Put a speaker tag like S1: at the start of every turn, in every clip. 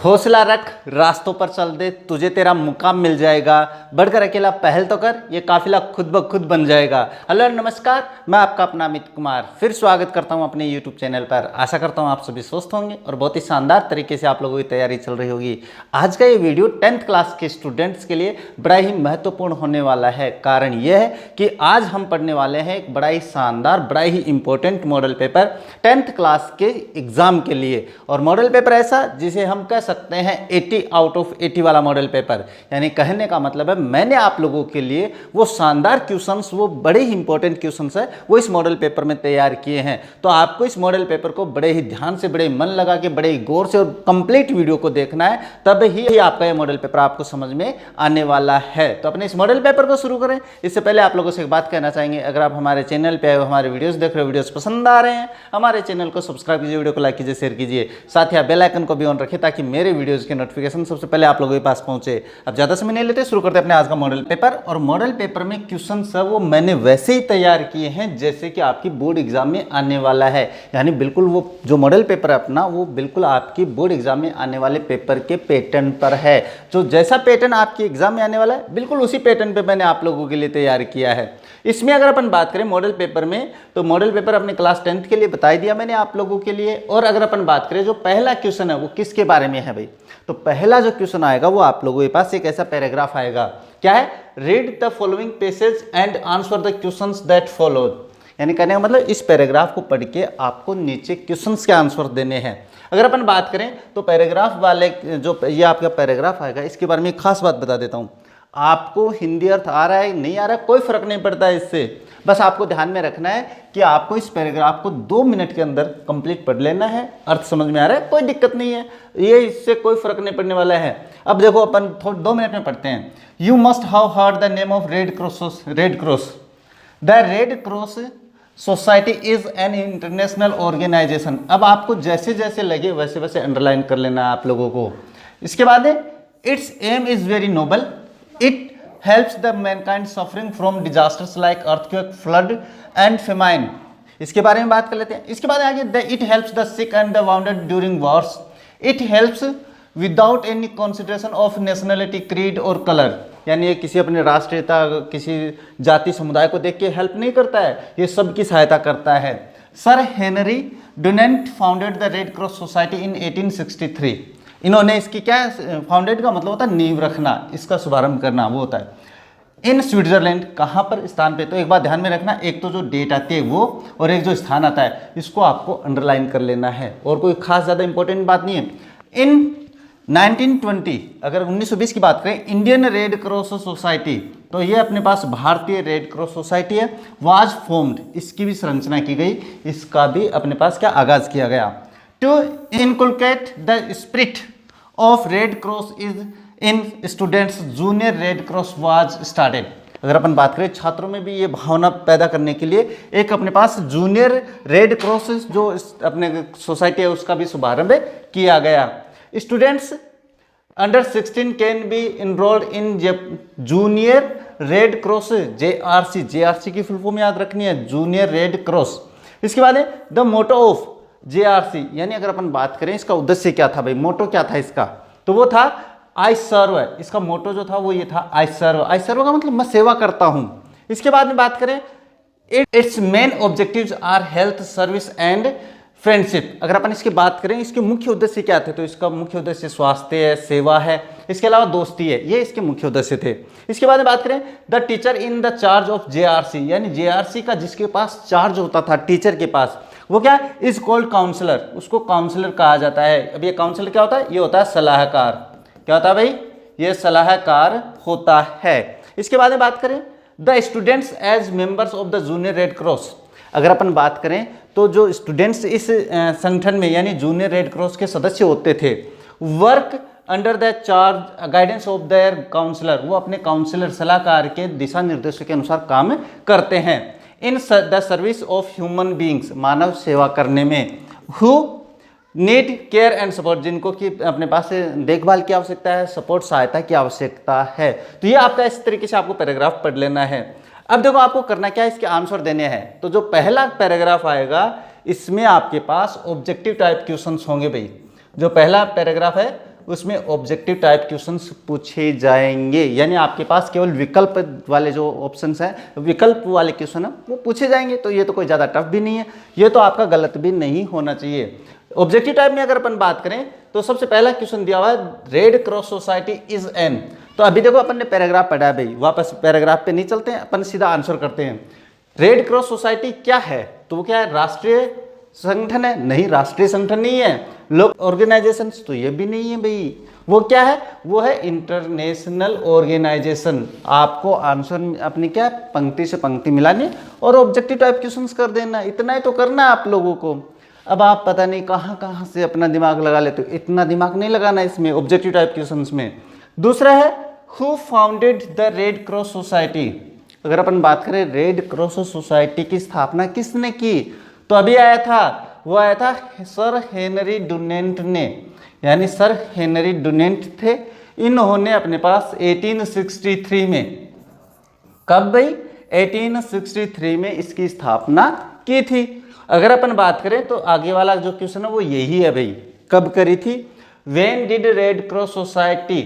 S1: हौसला रख, रास्तों पर चल दे, तुझे तेरा मुकाम मिल जाएगा, बढ़कर अकेला पहल तो कर, ये काफिला खुद ब खुद बन जाएगा। हेलो नमस्कार, मैं आपका अपना अमित कुमार फिर स्वागत करता हूं अपने यूट्यूब चैनल पर। आशा करता हूं आप सभी स्वस्थ होंगे और बहुत ही शानदार तरीके से आप लोगों की तैयारी चल रही होगी। आज का ये वीडियो 10th क्लास के स्टूडेंट्स के लिए बड़ा ही महत्वपूर्ण होने वाला है। कारण यह है कि आज हम पढ़ने वाले हैं एक बड़ा ही शानदार, बड़ा ही important model paper 10th class के एग्जाम के लिए। और मॉडल पेपर ऐसा जिसे हम कह सकते हैं 80 आउट ऑफ 80 वाला मॉडल पेपर। यानी कहने का मतलब है मैंने आप लोगों के लिए वो शानदार क्वेश्चंस, वो बड़े ही इंपॉर्टेंट क्वेश्चंस है, वो इस मॉडल पेपर में तैयार किए हैं। तो आपको इस मॉडल पेपर को बड़े ही ध्यान से, बड़े मन लगा के, बड़े ही गौर से और कंप्लीट वीडियो को देखना है, तब ही आपका ये मॉडल पेपर आपको समझ में आने वाला है। तो अपने इस मॉडल पेपर को शुरू करें इससे पहले आप लोगों से एक बात कहना चाहेंगे, अगर आप हमारे चैनल पे आए हो, हमारे वीडियोस देख रहे हो, वीडियोस पसंद आ रहे हैं, हमारे चैनल को सब्सक्राइब कीजिए, वीडियो को लाइक कीजिए, शेयर कीजिए, साथ ही बेल आइकन को भी ऑन रखिए ताकि मेरे वीडियोस के नोटिफिकेशन सबसे पहले आप लोगों के पास पहुंचे। अब ज्यादा समय नहीं लेते, शुरू करते हैं अपने आज का मॉडल पेपर। और मॉडल पेपर में क्वेश्चन सब वो मैंने वैसे ही तैयार किए हैं जैसे कि आपकी बोर्ड एग्जाम में आने वाला है। यानी बिल्कुल वो जो मॉडल पेपर है अपना, वो बिल्कुल आपकी बोर्ड एग्जाम में आने वाले पेपर के पैटर्न पर है। जो जैसा पैटर्न आपके एग्जाम में आने वाला है, बिल्कुल उसी पैटर्न पे मैंने आप लोगों के लिए तैयार किया है। इसमें अगर अपन बात करें मॉडल पेपर में, तो मॉडल पेपर अपने क्लास 10th के लिए बता दिया मैंने आप लोगों के लिए। और अगर अपन बात करें जो पहला क्वेश्चन है वो किसके बारे में है भाई, तो पहला जो क्वेश्चन आएगा वो आप लोगों के पास एक ऐसा पैराग्राफ आएगा, क्या है, read the following passage and answer the questions that followed. यानी कहने का मतलब इस पैराग्राफ को पढ़ के आपको नीचे क्वेश्चंस के आंसर देने हैं। अगर अपन बात करें तो पैराग्राफ वाले जो ये आपका पैराग्राफ आएगा, इसके बारे में एक खास बात बता देता हूँ। आपको हिंदी अर्थ आ रहा है नहीं आ रहा है कोई फर्क नहीं पड़ता है इससे, बस आपको ध्यान में रखना है कि आपको इस पैराग्राफ को 2 मिनट के अंदर कंप्लीट पढ़ लेना है। अर्थ समझ में आ रहा है, कोई दिक्कत नहीं है, ये इससे कोई फर्क नहीं पड़ने वाला है। अब देखो अपन 2 मिनट में पढ़ते हैं। You must have heard the name of Red Cross. The Red Cross society is an international organisation. अब आपको जैसे जैसे लगे वैसे वैसे अंडरलाइन कर लेना है आप लोगों को। इसके बाद its aim is very noble, it helps the mankind suffering from disasters like earthquake, flood and famine। इसके बारे में बात कर लेते हैं। इसके बाद आगे it helps the sick and the wounded during wars, it helps without any consideration of nationality, creed और color। यानी ये किसी अपने राष्ट्रीयता, किसी जाति समुदाय को देख के हेल्प नहीं करता है, ये सबकी सहायता करता है। Sir Henry Dunant founded the Red Cross society in 1863। इन्होंने इसकी क्या है, फाउंडेड का मतलब होता है नींव रखना, इसका शुभारंभ करना, वो होता है इन स्विट्जरलैंड। कहाँ पर, स्थान पे। तो एक बात ध्यान में रखना, एक तो जो डेट आती है वो, और एक जो स्थान आता है, इसको आपको अंडरलाइन कर लेना है, और कोई खास ज़्यादा इंपॉर्टेंट बात नहीं है। इन 1920, अगर 1920 की बात करें, इंडियन रेड क्रॉस सोसाइटी, तो ये अपने पास भारतीय रेड क्रॉस सोसाइटी है, वाज फॉर्म्ड, इसकी भी संरचना की गई, इसका भी अपने पास क्या आगाज किया गया। To inculcate the spirit of Red Cross is in students, Junior Red Cross was started। अगर अपन बात करें छात्रों में भी ये भावना पैदा करने के लिए एक अपने पास जूनियर रेड क्रॉस जो अपने सोसाइटी है उसका भी शुभारंभ किया गया। Students under 16 can be enrolled in junior Red cross JRC। JRC की फुल फॉर्म याद रखनी है, जूनियर रेड क्रॉस। इसके बाद द मोटो ऑफ JRC, यानी अगर अपन बात करें इसका उद्देश्य क्या था भाई, मोटो क्या था इसका, तो वो था आई सर्व। इसका मोटो जो था वो ये था, आई सर्व। आई सर्व का मतलब मैं सेवा करता हूं। इसके बाद में बात करें, its main objectives are health, service and friendship. अगर अपन इसकी बात करें, इसके मुख्य उद्देश्य क्या थे, तो इसका मुख्य उद्देश्य स्वास्थ्य है, सेवा है, इसके अलावा दोस्ती है, ये इसके मुख्य उद्देश्य थे। इसके बाद में बात करें, the teacher in the charge of JRC, यानी JRC का जिसके पास चार्ज होता था टीचर के पास, वो क्या है, इज कॉल्ड काउंसलर, उसको काउंसलर कहा जाता है। अब ये काउंसलर क्या होता है, ये होता है सलाहकार। क्या होता है भाई, ये सलाहकार होता है। इसके बाद में बात करें, the students as members of the Junior Red Cross. अगर अपन बात करें तो जो स्टूडेंट्स इस संगठन में यानी जूनियर रेड क्रॉस के सदस्य होते थे, work under the charge guidance of their counsellor, वो अपने काउंसलर सलाहकार के दिशा निर्देशों के अनुसार काम करते हैं। In the service of human beings, मानव सेवा करने में। Who need care and support, जिनको कि अपने पास देखभाल की आवश्यकता है, सपोर्ट सहायता की आवश्यकता है। तो ये आपका इस तरीके से आपको पैराग्राफ पढ़ लेना है। अब देखो आपको करना क्या है, इसके आंसर देने हैं। तो जो पहला पैराग्राफ आएगा इसमें आपके पास ऑब्जेक्टिव टाइप क्वेश्चंस होंगे भाई। जो पहला पैराग्राफ है उसमें ऑब्जेक्टिव टाइप क्वेश्चंस पूछे जाएंगे, यानी आपके पास केवल विकल्प वाले जो ऑप्शंस हैं, विकल्प वाले क्वेश्चन है वो पूछे जाएंगे। तो ये तो कोई ज़्यादा टफ भी नहीं है, ये तो आपका गलत भी नहीं होना चाहिए। ऑब्जेक्टिव टाइप में अगर अपन बात करें तो सबसे पहला क्वेश्चन दिया हुआ है, red Cross society is N. तो अभी देखो अपन ने पैराग्राफ पढ़ा है भाई, वापस पैराग्राफ पे नहीं चलते हैं, अपन सीधा आंसर करते हैं। रेड क्रॉस सोसाइटी क्या है? तो वो क्या है? राष्ट्रीय संगठन है? नहीं, राष्ट्रीय संगठन नहीं है। लोग ऑर्गेनाइजेशन? तो ये भी नहीं है भाई। वो क्या है? वो है इंटरनेशनल ऑर्गेनाइजेशन। आपको आंसर अपनी क्या है, पंक्ति से पंक्ति मिलानी और ऑब्जेक्टिव टाइप क्वेश्चंस कर देना, इतना ही तो करना है आप लोगों को। अब आप पता नहीं कहाँ कहाँ से अपना दिमाग लगा लेते हो, इतना दिमाग नहीं लगाना इसमें ऑब्जेक्टिव टाइप क्वेश्चंस में। दूसरा है, who founded the Red Cross society. अगर अपन बात करें रेड क्रॉस सोसाइटी की स्थापना किसने की, तो अभी आया था, वो आया था सर हेनरी डुनेंट ने, यानी सर हेनरी डुनेंट थे। इन्होंने अपने पास 1863 में, कब भाई? 1863 में इसकी स्थापना की थी। अगर अपन बात करें तो आगे वाला जो क्वेश्चन है वो यही है भाई, कब करी थी? When did red Cross society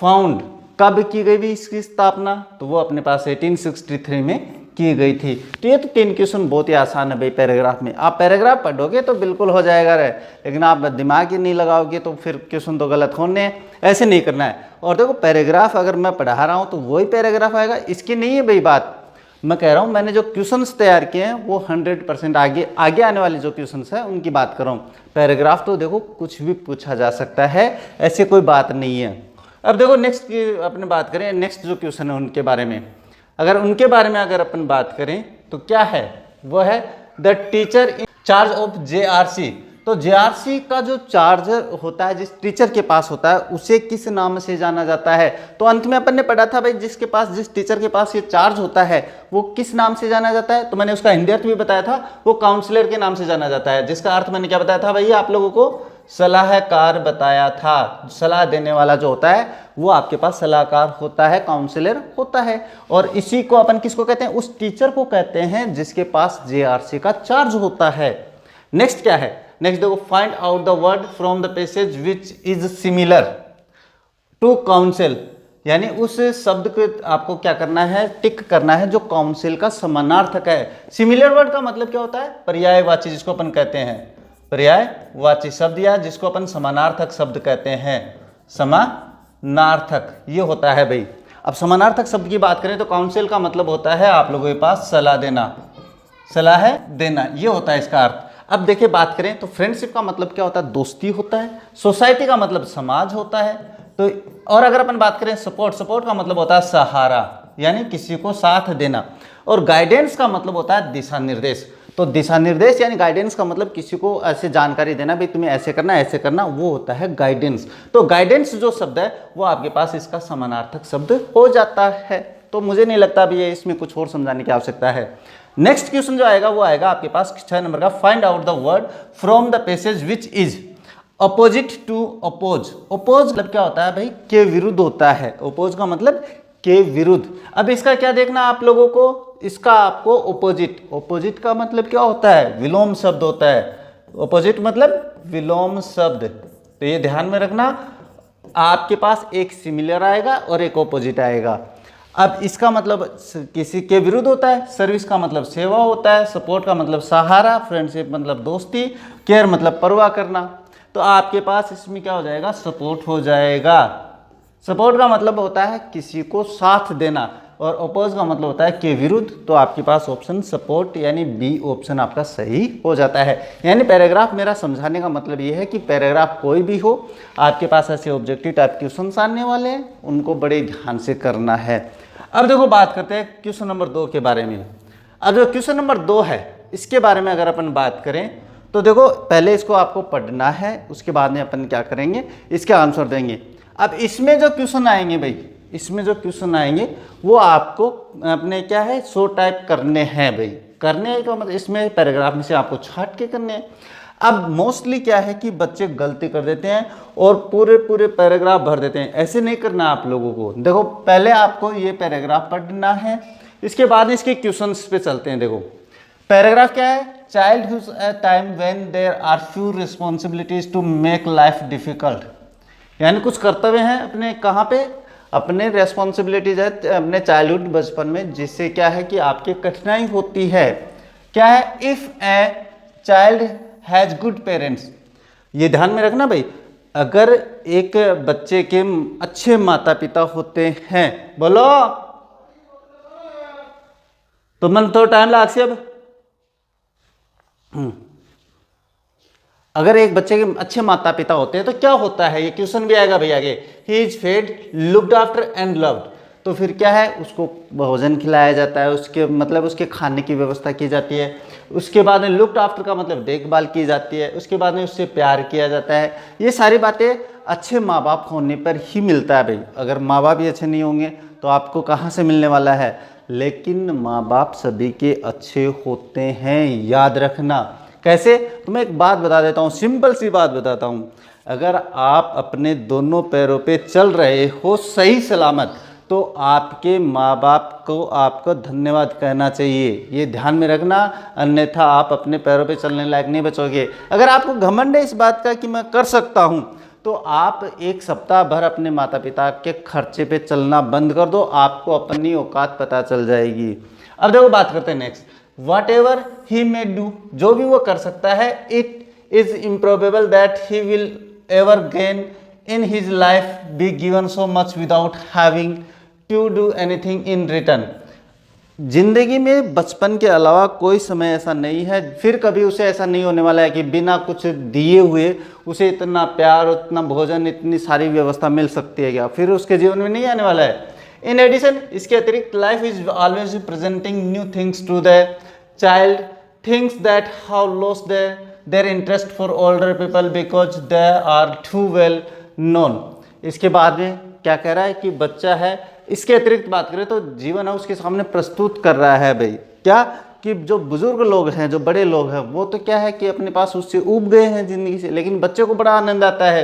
S1: found, कब की गई भी इसकी स्थापना? तो वो अपने पास 1863 में की गई थी। तो ये तो 3 क्वेश्चन बहुत ही आसान है भाई पैराग्राफ में। आप पैराग्राफ पढ़ोगे तो बिल्कुल हो जाएगा रे, लेकिन आप दिमाग ही नहीं लगाओगे तो फिर क्वेश्चन तो गलत होने हैं। ऐसे नहीं करना है। और देखो पैराग्राफ अगर मैं पढ़ा रहा हूँ तो वही पैराग्राफ आएगा, इसकी नहीं है भाई बात। मैं कह रहा हूँ मैंने जो क्वेश्चंस तैयार किए हैं वो 100% आगे आने वाले जो क्वेश्चंस हैं उनकी बात कर रहा हूँ। पैराग्राफ तो देखो कुछ भी पूछा जा सकता है, ऐसी कोई बात नहीं है। अब देखो नेक्स्ट की अपने बात करें, नेक्स्ट जो क्वेश्चन है उनके बारे में, अगर अपन बात करें तो क्या है? वो है the teacher in charge of JRC। तो JRC का जो चार्जर होता है, जिस टीचर के पास होता है, उसे किस नाम से जाना जाता है? तो अंत में अपन ने पढ़ा था भाई, जिस टीचर के पास ये चार्ज होता है वो किस नाम से जाना जाता है? तो मैंने उसका हिंदी अर्थ भी बताया था, वो काउंसलर के नाम से जाना जाता है। जिसका अर्थ मैंने क्या बताया था भैया आप लोगों को? सलाहकार बताया था। सलाह देने वाला जो होता है वो आपके पास सलाहकार होता है, काउंसलर होता है। और इसी को अपन किसको कहते हैं? उस टीचर को कहते हैं जिसके पास JRC का चार्ज होता है। नेक्स्ट क्या है? नेक्स्ट देखो, find out the word from the passage which is similar to council, यानी उस शब्द को आपको क्या करना है? टिक करना है जो काउंसिल का समानार्थक है। सिमिलर वर्ड का मतलब क्या होता है? पर्यायवाची, जिसको अपन कहते हैं पर्यायवाची शब्द, या जिसको अपन समानार्थक शब्द कहते हैं, समानार्थक ये होता है भाई। अब समानार्थक शब्द की बात करें तो काउंसिल का मतलब होता है आप लोगों के पास सलाह देना, ये होता है इसका अर्थ। अब देखिए बात करें तो फ्रेंडशिप का मतलब क्या होता है? दोस्ती होता है। सोसाइटी का मतलब समाज होता है। तो और अगर अपन बात करें सपोर्ट का मतलब होता है सहारा, यानी किसी को साथ देना। और गाइडेंस का मतलब होता है दिशा निर्देश। तो दिशा निर्देश यानी गाइडेंस का मतलब किसी को ऐसे जानकारी देना, भाई तुम्हें ऐसे करना, वो होता है गाइडेंस। तो गाइडेंस जो शब्द है वो आपके पास इसका समानार्थक शब्द हो जाता है। तो मुझे नहीं लगता अभी इसमें कुछ और समझाने की आवश्यकता है। नेक्स्ट क्वेश्चन जो आएगा वो आएगा आपके पास 6 नंबर का, find out the word from the passage which is opposite to oppose. Oppose मतलब क्या होता है भाई? के विरुद्ध होता है। अपोज का मतलब के विरुद्ध। अब इसका क्या देखना आप लोगों को? इसका आपको ओपोजिट का मतलब क्या होता है? विलोम शब्द होता है। ओपोजिट मतलब विलोम शब्द। तो ये ध्यान में रखना, आपके पास एक सिमिलर आएगा और एक ओपोजिट आएगा। अब इसका मतलब किसी के विरुद्ध होता है। सर्विस का मतलब सेवा होता है। सपोर्ट का मतलब सहारा। फ्रेंडशिप मतलब दोस्ती। केयर मतलब परवाह करना। तो आपके पास इसमें क्या हो जाएगा? सपोर्ट हो जाएगा। सपोर्ट का मतलब होता है किसी को साथ देना, और अपोज का मतलब होता है के विरुद्ध। तो आपके पास ऑप्शन सपोर्ट यानी बी ऑप्शन आपका सही हो जाता है। यानी पैराग्राफ मेरा समझाने का मतलब ये है कि पैराग्राफ कोई भी हो, आपके पास ऐसे ऑब्जेक्टिव टाइप क्वेश्चन आने वाले हैं, उनको बड़े ध्यान से करना है। अब देखो बात करते हैं क्वेश्चन नंबर 2 के बारे में। अब जो क्वेश्चन नंबर 2 है इसके बारे में अगर अपन बात करें तो देखो पहले इसको आपको पढ़ना है, उसके बाद में अपन क्या करेंगे? इसके आंसर देंगे। अब इसमें जो क्वेश्चन आएंगे भाई, इसमें जो क्वेश्चन आएंगे वो आपको अपने क्या है? शो टाइप करने हैं भाई। करने का मतलब इसमें पैराग्राफ में से आपको छाट के करने हैं। अब मोस्टली क्या है कि बच्चे गलती कर देते हैं और पूरे पैराग्राफ भर देते हैं। ऐसे नहीं करना आप लोगों को। देखो पहले आपको ये पैराग्राफ पढ़ना है, इसके बाद इसके क्वेश्चंस पे चलते हैं। देखो पैराग्राफ क्या है? Childhood a time when there are few responsibilities to make life difficult. यानी कुछ कर्तव्य हैं अपने कहाँ पे, अपने रेस्पॉन्सिबिलिटीज है अपने चाइल्डहुड बचपन में, जिससे क्या है कि आपकी कठिनाई होती है। क्या है, if A child has good parents, ये ध्यान में रखना भाई, अगर एक बच्चे के अच्छे माता पिता होते हैं, बोलो तो मन तो टाइम लाग से अब। अगर एक बच्चे के अच्छे माता पिता होते हैं तो क्या होता है, ये क्वेश्चन भी आएगा भाई आगे। He is fed, looked after and loved, तो फिर क्या है, उसको भोजन खिलाया जाता है, उसके मतलब उसके खाने की व्यवस्था की जाती है। उसके बाद में लुक्ड आफ्टर का मतलब देखभाल की जाती है, उसके बाद में उससे प्यार किया जाता है। ये सारी बातें अच्छे माँ बाप होने पर ही मिलता है भाई। अगर माँ बाप ही अच्छे नहीं होंगे तो आपको कहाँ से मिलने वाला है। लेकिन माँ बाप सभी के अच्छे होते हैं, याद रखना। कैसे, तो मैं एक बात बता देता हूँ, सिंपल सी बात बताता हूँ। अगर आप अपने दोनों पैरों पे चल रहे हो सही सलामत, तो आपके माँ बाप को आपको धन्यवाद कहना चाहिए, ये ध्यान में रखना, अन्यथा आप अपने पैरों पे चलने लायक नहीं बचोगे। अगर आपको घमंड है इस बात का कि मैं कर सकता हूँ, तो आप एक सप्ताह भर अपने माता पिता के खर्चे पे चलना बंद कर दो, आपको अपनी औकात पता चल जाएगी। अब देखो बात करते हैं next, whatever he may do, जो भी वो कर सकता है, it is improbable that he will ever gain in his life be given so much without having to do anything in return. जिंदगी में बचपन के अलावा कोई समय ऐसा नहीं है, फिर कभी उसे ऐसा नहीं होने वाला है कि बिना कुछ दिए हुए उसे इतना प्यार, उतना भोजन, इतनी सारी व्यवस्था मिल सकती है, क्या फिर उसके जीवन में नहीं आने वाला है। इन एडिशन, इसके अतिरिक्त life is always presenting new things to the child, things that how lost their interest for older people because they are too well known. इसके बाद में क्या कह रहा है कि बच्चा है, इसके अतिरिक्त बात करें तो जीवन है उसके सामने प्रस्तुत कर रहा है भाई, क्या कि जो बुजुर्ग लोग हैं, जो बड़े लोग हैं, वो तो क्या है कि अपने पास उससे ऊब गए हैं जिंदगी से, लेकिन बच्चे को बड़ा आनंद आता है।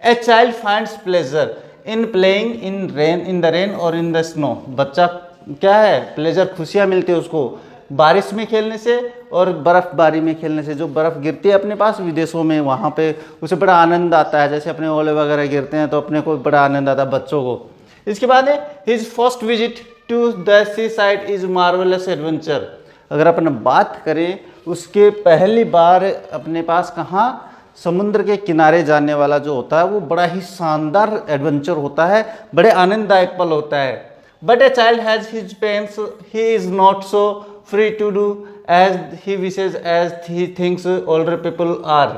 S1: A child finds pleasure in playing in rain, in the rain और इन द स्नो। बच्चा क्या है, प्लेजर, खुशियाँ मिलती है उसको बारिश में खेलने से और बर्फ़बारी में खेलने से। जो बर्फ़ गिरती है अपने पास विदेशों में, वहाँ पे उसे बड़ा आनंद आता है, जैसे अपने ओले वगैरह गिरते हैं तो अपने को बड़ा आनंद आता है बच्चों को। इसके बाद है his first visit to the seaside is marvellous adventure. अगर अपन बात करें उसके पहली बार अपने पास कहाँ, समुद्र के किनारे जाने वाला जो होता है वो बड़ा ही शानदार एडवेंचर होता है, बड़े आनंददायक पल होता है। But a child has his pains, he is not so free to do as he wishes as he thinks older people are.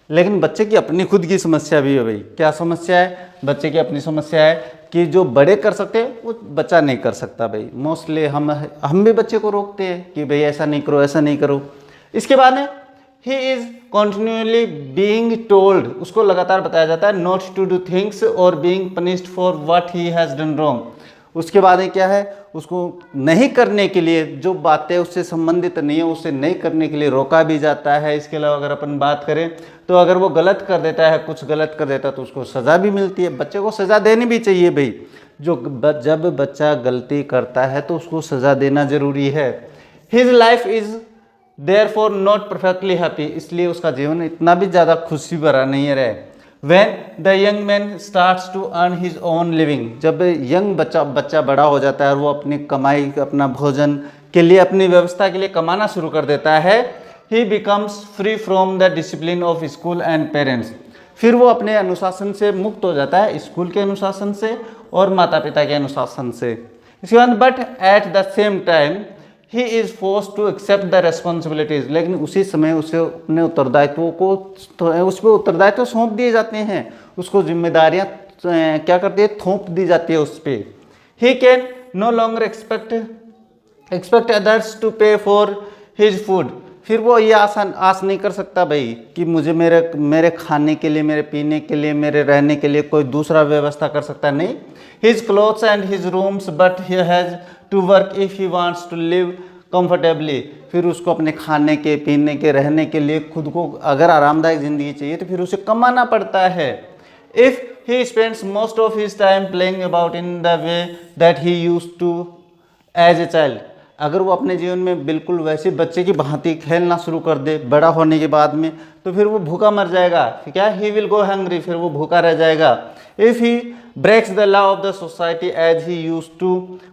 S1: लेकिन बच्चे की अपनी खुद की समस्या भी है भाई। क्या समस्या है, बच्चे की अपनी समस्या है कि जो बड़े कर सकते हैं वो बच्चा नहीं कर सकता भाई। मोस्टली हम भी बच्चे को रोकते हैं कि भाई ऐसा नहीं करो, ऐसा नहीं करो। इसके बाद में ही इज़ कॉन्टिन्यूअली बीइंग टोल्ड, उसको लगातार बताया जाता है नॉट टू डू थिंग्स और being punished for what he has done wrong. उसके बाद में क्या है, उसको नहीं करने के लिए, जो बातें उससे संबंधित नहीं है उसे नहीं करने के लिए रोका भी जाता है। इसके अलावा अगर अपन बात करें तो अगर वो गलत कर देता है, कुछ गलत कर देता है तो उसको सज़ा भी मिलती है। बच्चे को सज़ा देनी भी चाहिए भाई, जब बच्चा गलती करता है तो उसको सज़ा देना ज़रूरी है। His life is therefore not perfectly happy, इसलिए उसका जीवन इतना भी ज़्यादा खुशी भरा नहीं रहे। When the young man starts to earn his own living, जब यंग बच्चा बड़ा हो जाता है और वो अपनी कमाई, अपना भोजन के लिए, अपनी व्यवस्था के लिए कमाना शुरू कर देता है, he becomes free from the discipline of school and parents, फिर वो अपने अनुशासन से मुक्त हो जाता है, स्कूल के अनुशासन से और माता पिता के अनुशासन से। इसके बाद but at the same time he is force to accept the responsibilities, लेकिन उसी समय उसे अपने उत्तरदायित्वों को, उस पर उत्तरदायित्व सौंप दिए जाते हैं, उसको जिम्मेदारियां क्या करती है, थोप दी जाती है उस पर। He can no longer expect others to pay for his food, फिर वो ये आस नहीं कर सकता भाई कि मुझे मेरे खाने के लिए, मेरे पीने के लिए, मेरे रहने के लिए कोई दूसरा व्यवस्था कर सकता नहीं। His clothes and his rooms but he has to work if he wants to live comfortably, फिर उसको अपने खाने के, पीने के, रहने के लिए खुद को अगर आरामदायक ज़िंदगी चाहिए तो फिर उसे कमाना पड़ता है। If he spends most of his time playing about in the way that he used to as a child, अगर वो अपने जीवन में बिल्कुल वैसे बच्चे की भांति खेलना शुरू कर दे बड़ा होने के बाद में, तो फिर वो भूखा मर जाएगा, फिर क्या, ही विल गो हंग्री, फिर वो भूखा रह जाएगा। If he breaks the law of the society as he use to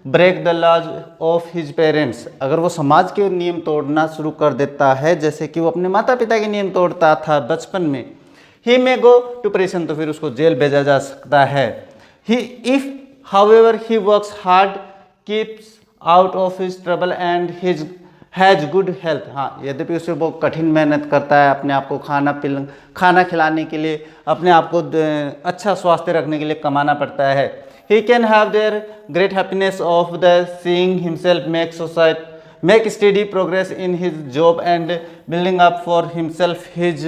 S1: break the laws of his parents, अगर वो समाज के नियम तोड़ना शुरू कर देता है जैसे कि वो अपने माता पिता के नियम तोड़ता था बचपन में, ही मे गो टू प्रिजन, तो फिर उसको जेल भेजा जा सकता है। He if however he works hard, keeps out of his trouble and his has good health, हाँ यद्यपि उसे वो कठिन मेहनत करता है अपने आप को खाना खिलाने के लिए, अपने आप को अच्छा स्वास्थ्य रखने के लिए कमाना पड़ता है। He can have their great happiness of the seeing himself make study progress in his job and building up for himself his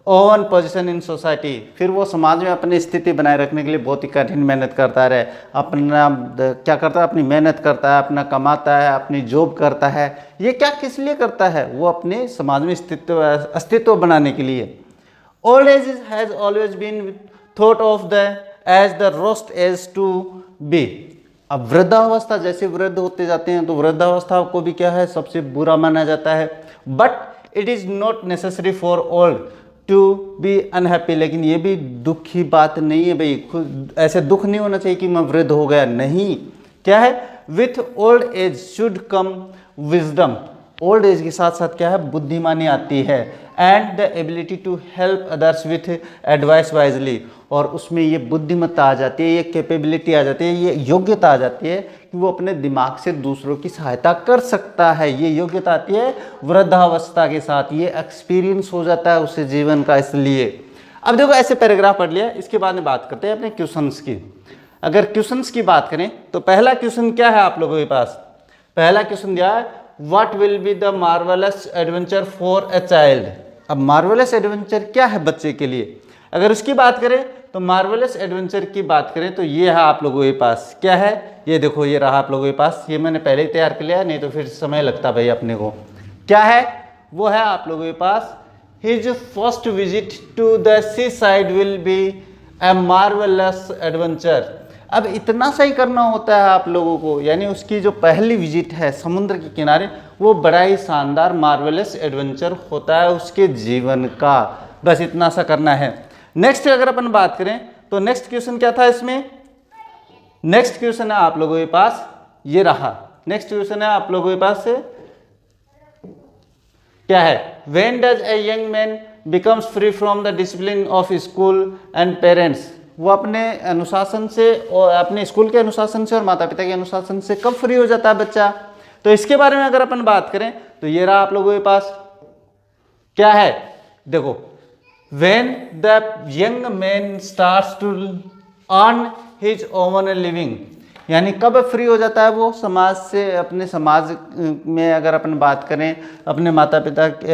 S1: oven position in society, फिर वो समाज में अपनी स्थिति बनाए रखने के लिए बहुत ही कठिन मेहनत करता है, अपना क्या करता है, अपनी मेहनत करता है, अपना कमाता है, अपनी जॉब करता है। ये क्या किस लिए करता है, वो अपने समाज में अस्तित्व बनाने के लिए। Old age has always been thought of the age the roast age to be, अब वृद्धावस्था, जैसे वृद्ध होते जाते हैं तो वृद्धावस्था को भी क्या है, सबसे बुरा माना जाता है। But it is not necessary for old to be unhappy, लेकिन ये भी दुख की बात नहीं है भाई, खुद ऐसे दुख नहीं होना चाहिए कि मैं वृद्ध हो गया, नहीं। क्या है, with old age should come wisdom, old age के साथ साथ क्या है, बुद्धिमानी आती है, and the ability to help others with advice wisely, और उसमें ये बुद्धिमत्ता आ जाती है, ये कैपेबिलिटी आ जाती है, ये योग्यता आ जाती है कि वो अपने दिमाग से दूसरों की सहायता कर सकता है। ये योग्यता आती है वृद्धावस्था के साथ, ये एक्सपीरियंस हो जाता है उसे जीवन का। इसलिए अब देखो ऐसे पैराग्राफ पढ़ लिया, इसके बाद में बात करते हैं अपने क्वेश्चंस की। अगर क्वेश्चंस की बात करें तो पहला क्वेश्चन क्या है आप लोगों के पास, पहला क्वेश्चन दिया है what will be the marvellous adventure for a child. अब मार्वेलस एडवेंचर क्या है बच्चे के लिए, अगर उसकी बात करें तो मार्वेलस एडवेंचर की बात करें तो ये है आप लोगों के पास, क्या है, ये देखो ये रहा आप लोगों के पास, ये मैंने पहले ही तैयार कर लिया, नहीं तो फिर समय लगता भाई अपने को। क्या है, वो है आप लोगों के पास, his first visit to the seaside will be a marvellous adventure. अब इतना सही करना होता है आप लोगों को, यानी उसकी जो पहली विजिट है समुद्र के किनारे, वो बड़ा ही शानदार मार्वेलस एडवेंचर होता है उसके जीवन का, बस इतना सा करना है। नेक्स्ट अगर अपन बात करें तो नेक्स्ट क्वेश्चन क्या था इसमें, नेक्स्ट क्वेश्चन है आप लोगों के पास, ये रहा नेक्स्ट क्वेश्चन है आप लोगों के पास से, क्या है, when does a young man becomes free from the discipline of school and parents, वो अपने अनुशासन से और अपने स्कूल के अनुशासन से और माता पिता के अनुशासन से कब फ्री हो जाता है बच्चा। तो इसके बारे में अगर अपन बात करें तो ये रहा आप लोगों के पास, क्या है, देखो when the young man starts to earn his own living, यानी कब फ्री हो जाता है वो समाज से, अपने समाज में अगर अपन बात करें अपने माता पिता के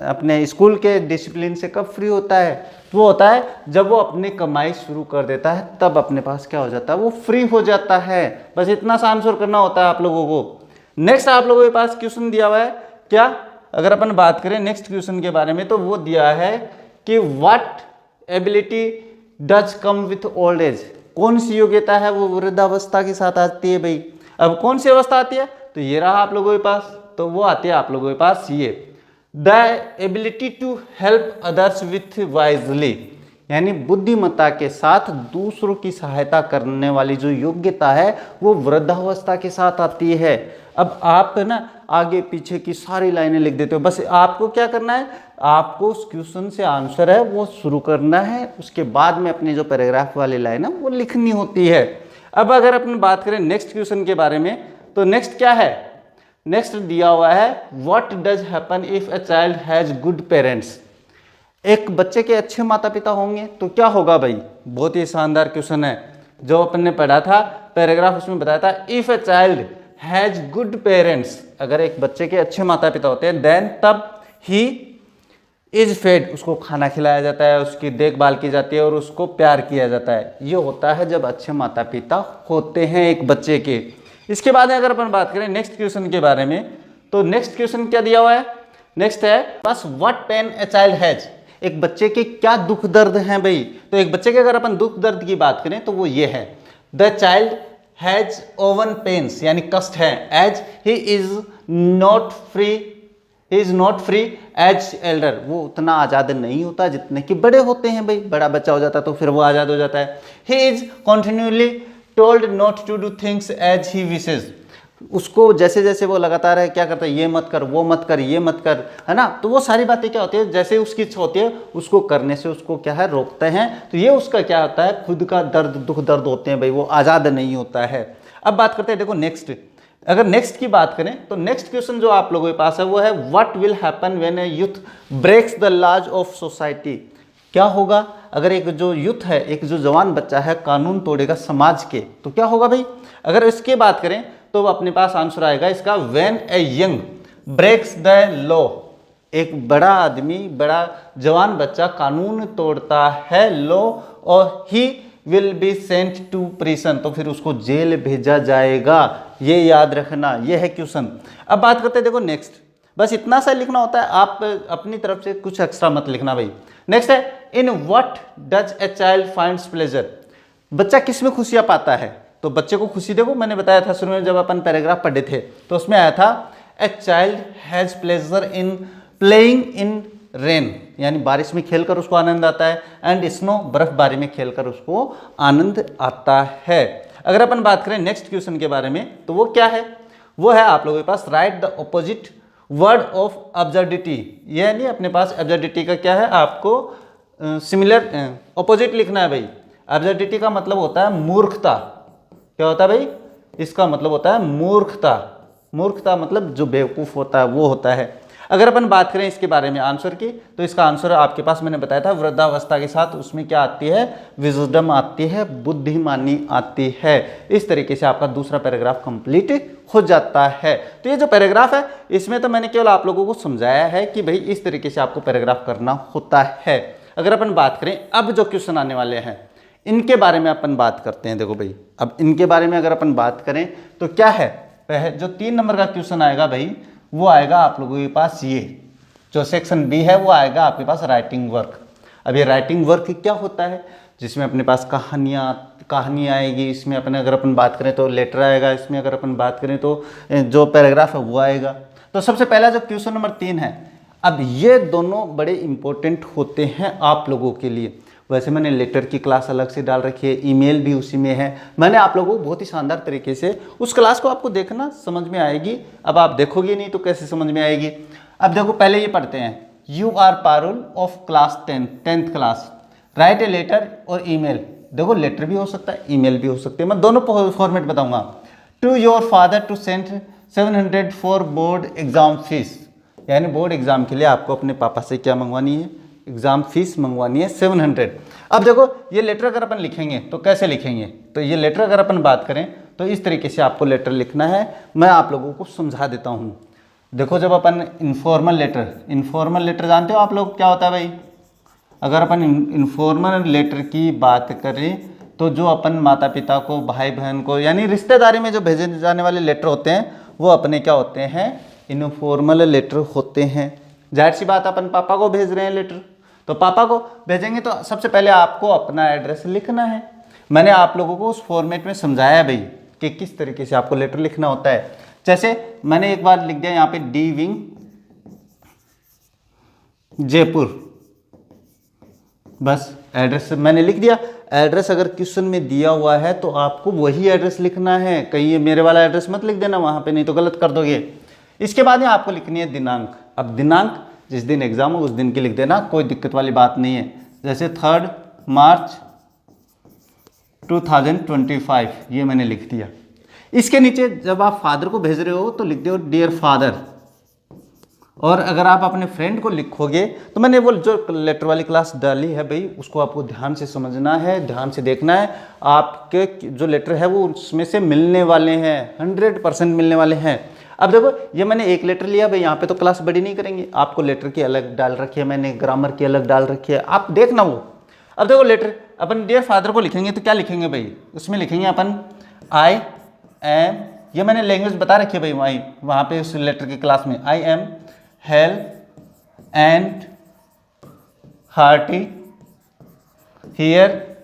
S1: अपने स्कूल के डिसिप्लिन से कब फ्री होता है, वो होता है जब वो अपनी कमाई शुरू कर देता है, तब अपने पास क्या हो जाता है, वो फ्री हो जाता है। बस इतना सा आंसर करना होता है आप लोगों को। नेक्स्ट आप लोगों के पास क्वेश्चन दिया हुआ है, क्या, अगर अपन बात करें नेक्स्ट क्वेश्चन के बारे में तो वो दिया है कि what ability does come with old as, कौन सी योग्यता है वो वृद्धावस्था के साथ आती है भाई। अब कौन सी अवस्था आती है, तो ये रहा आप लोगों के पास, तो वो आती है आप लोगों के पास ये the ability to help others with wisely, यानी बुद्धिमत्ता के साथ दूसरों की सहायता करने वाली जो योग्यता है वो वृद्धावस्था के साथ आती है। अब आप ना आगे पीछे की सारी लाइनें लिख देते हो, बस आपको क्या करना है, आपको उस क्वेश्चन से आंसर है वो शुरू करना है, उसके बाद में अपनी जो पैराग्राफ वाली लाइन है वो लिखनी होती है। अब अगर अपन बात करें नेक्स्ट क्वेश्चन के बारे में तो नेक्स्ट क्या है, नेक्स्ट दिया हुआ है what does happen if a child has good parents, एक बच्चे के अच्छे माता पिता होंगे तो क्या होगा भाई। बहुत ही शानदार क्वेश्चन है जो अपन ने पढ़ा था, पैराग्राफ उसमें बताया था if a child has good parents, अगर एक बच्चे के अच्छे माता पिता होते हैं देन तब ही इज फेड, उसको खाना खिलाया जाता है, उसकी देखभाल की जाती है और उसको प्यार किया जाता है। ये होता है जब अच्छे माता पिता होते हैं एक बच्चे के। इसके बाद अगर अपन बात करें नेक्स्ट क्वेश्चन के बारे में तो नेक्स्ट क्वेश्चन क्या दिया हुआ है, नेक्स्ट है बस what pain a child has, एक बच्चे के क्या दुख दर्द हैं भाई। तो एक बच्चे के अगर अपन दुख दर्द की बात करें तो वो ये है the child has own pains, यानी कष्ट है, as he is not free he is not free as elder, वो उतना आज़ाद नहीं होता जितने कि बड़े होते हैं भाई। बड़ा बच्चा हो जाता है तो फिर वो आज़ाद हो जाता है। He is continuously told not to do things as he wishes, उसको जैसे जैसे वो लगातार है क्या करता है, ये मत कर, वो मत कर, ये मत कर, है ना। तो वो सारी बातें क्या होती है, जैसे उसकी इच्छा होती है उसको करने से उसको क्या है रोकते हैं। तो ये उसका क्या होता है, खुद का दर्द दुख दर्द होते हैं भाई, वो आज़ाद नहीं होता है। अब बात करते हैं, देखो नेक्स्ट, अगर नेक्स्ट की बात करें तो नेक्स्ट क्वेश्चन जो आप लोगों के पास है वो है what will happen when a youth breaks the laws of society. क्या होगा अगर एक जो यूथ है, एक जो जवान बच्चा है कानून तोड़ेगा समाज के, तो क्या होगा भाई। अगर इसके बात करें तो अपने पास आंसर आएगा इसका, when a young breaks the law, एक बड़ा आदमी, बड़ा जवान बच्चा कानून तोड़ता है लॉ, और he will be sent to prison, तो फिर उसको जेल भेजा जाएगा। ये याद रखना, ये है क्वेश्चन। अब बात करते हैं, देखो नेक्स्ट, बस इतना सा लिखना होता है, आप अपनी तरफ से कुछ एक्स्ट्रा मत लिखना भाई। नेक्स्ट है, in what does a child finds pleasure, बच्चा किस में खुशियां पाता है। तो बच्चे को खुशी, देखो मैंने बताया था शुरू में जब अपन पैराग्राफ पढ़े थे तो उसमें आया था ए child has pleasure in playing in rain, यानी बारिश में खेलकर उसको आनंद आता है, एंड स्नो, बर्फबारी में खेलकर उसको आनंद आता है। अगर अपन बात करें नेक्स्ट क्वेश्चन के बारे में तो वो क्या है, वो है आप लोगों के पास right the opposite word of absurdity, यानी अपने पास अब्सर्डिटी का क्या है, आपको सिमिलर ऑपोजिट लिखना है भाई। अब्सर्डिटी का मतलब होता है मूर्खता, क्या होता है भाई, इसका मतलब होता है मूर्खता। मूर्खता मतलब जो बेवकूफ़ होता है वो होता है। अगर अपन बात करें इसके बारे में आंसर की, तो इसका आंसर आपके पास मैंने बताया था वृद्धावस्था के साथ उसमें क्या आती है, विजडम आती है, बुद्धिमानी आती है। इस तरीके से आपका दूसरा पैराग्राफ कंप्लीट हो जाता है। तो ये जो पैराग्राफ है इसमें तो मैंने केवल आप लोगों को समझाया है कि भाई इस तरीके से आपको पैराग्राफ करना होता है। अगर अपन बात करें अब जो क्वेश्चन आने वाले हैं इनके बारे में अपन बात करते हैं। देखो भाई, अब इनके बारे में अगर अपन बात करें तो क्या है, जो 3 नंबर का क्वेश्चन आएगा भाई वो आएगा आप लोगों के पास, ये जो सेक्शन बी है वो आएगा आपके पास राइटिंग वर्क। अब ये राइटिंग वर्क क्या होता है, जिसमें अपने पास कहानी आएगी, इसमें अपने अगर अपन बात करें तो लेटर आएगा, इसमें अगर अपन बात करें तो जो पैराग्राफ है वो आएगा। तो सबसे पहला जो क्वेश्चन नंबर 3 है, अब ये दोनों बड़े इंपॉर्टेंट होते हैं आप लोगों के लिए। वैसे मैंने लेटर की क्लास अलग से डाल रखी है, ईमेल भी उसी में है। मैंने आप लोगों को बहुत ही शानदार तरीके से उस क्लास को आपको देखना समझ में आएगी। अब आप देखोगे नहीं तो कैसे समझ में आएगी। अब देखो पहले ये पढ़ते हैं, you are Parul of class 10th class, write a letter और ईमेल। देखो लेटर भी हो सकता है, ईमेल भी हो सकते हैं, मैं दोनों फॉर्मेट बताऊंगा। To your father to send 700 for board exam fees, यानी बोर्ड एग्जाम के लिए आपको अपने पापा से क्या मंगवानी है, एग्जाम फीस मंगवानी है 700। अब देखो ये लेटर अगर अपन लिखेंगे तो कैसे लिखेंगे, तो ये लेटर अगर अपन बात करें तो इस तरीके से आपको लेटर लिखना है। मैं आप लोगों को समझा देता हूँ। देखो जब अपन इनफॉर्मल लेटर जानते हो आप लोग क्या होता है भाई। अगर अपन इनफॉर्मल लेटर की बात करें तो जो अपन माता पिता को, भाई बहन को, यानी रिश्तेदारी में जो भेजे जाने वाले लेटर होते हैं वो अपने क्या होते हैं, इनफॉर्मल लेटर होते हैं। जाहिर सी बात अपन पापा को भेज रहे हैं लेटर, तो पापा को भेजेंगे तो सबसे पहले आपको अपना एड्रेस लिखना है। मैंने आप लोगों को उस फॉर्मेट में समझाया है भाई कि किस तरीके से आपको लेटर लिखना होता है। जैसे मैंने एक बार लिख दिया यहाँ पे डी विंग जयपुर, बस एड्रेस मैंने लिख दिया। एड्रेस अगर क्वेश्चन में दिया हुआ है तो आपको वही एड्रेस लिखना है, कहीं ये मेरे वाला एड्रेस मत लिख देना वहाँ पे, नहीं तो गलत कर दोगे। इसके बाद में आपको लिखनी है दिनांक। अब दिनांक जिस दिन एग्जाम हो उस दिन की लिख देना, कोई दिक्कत वाली बात नहीं है। जैसे 3 मार्च 2025 ये मैंने लिख दिया। इसके नीचे जब आप फादर को भेज रहे हो तो लिख दो डियर फादर। और अगर आप अपने फ्रेंड को लिखोगे तो मैंने वो जो लेटर वाली क्लास डाली है भाई उसको आपको ध्यान से समझना है, ध्यान से देखना है। आपके जो लेटर है वो उसमें से मिलने वाले हैं, 100% मिलने वाले हैं। अब देखो ये मैंने एक लेटर लिया भाई, यहाँ पे तो क्लास बड़ी नहीं करेंगे, आपको लेटर की अलग डाल रखी है, मैंने ग्रामर की अलग डाल रखी है, आप देखना वो। अब देखो लेटर अपन डियर फादर को लिखेंगे तो क्या लिखेंगे भाई, उसमें लिखेंगे अपन आई एम, ये मैंने लैंग्वेज बता रखी है भाई वहाँ पे उस लेटर की क्लास में, I am health and hearty here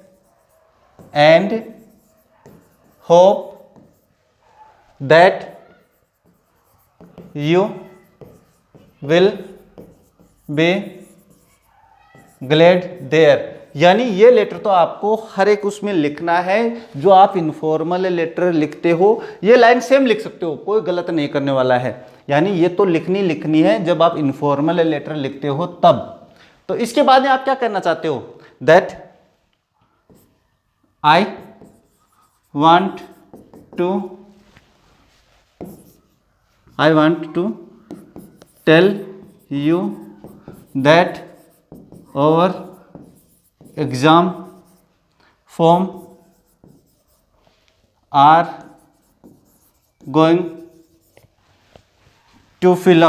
S1: and hope that you will be glad there. यानी ये लेटर तो आपको हर एक उसमें लिखना है जो आप इनफॉर्मल लेटर लिखते हो। ये लाइन सेम लिख सकते हो, कोई गलत नहीं करने वाला है। यानी ये तो लिखनी है जब आप इनफॉर्मल लेटर लिखते हो तब। तो इसके बाद में आप क्या करना चाहते हो, that I want to tell you that our exam form are going to fill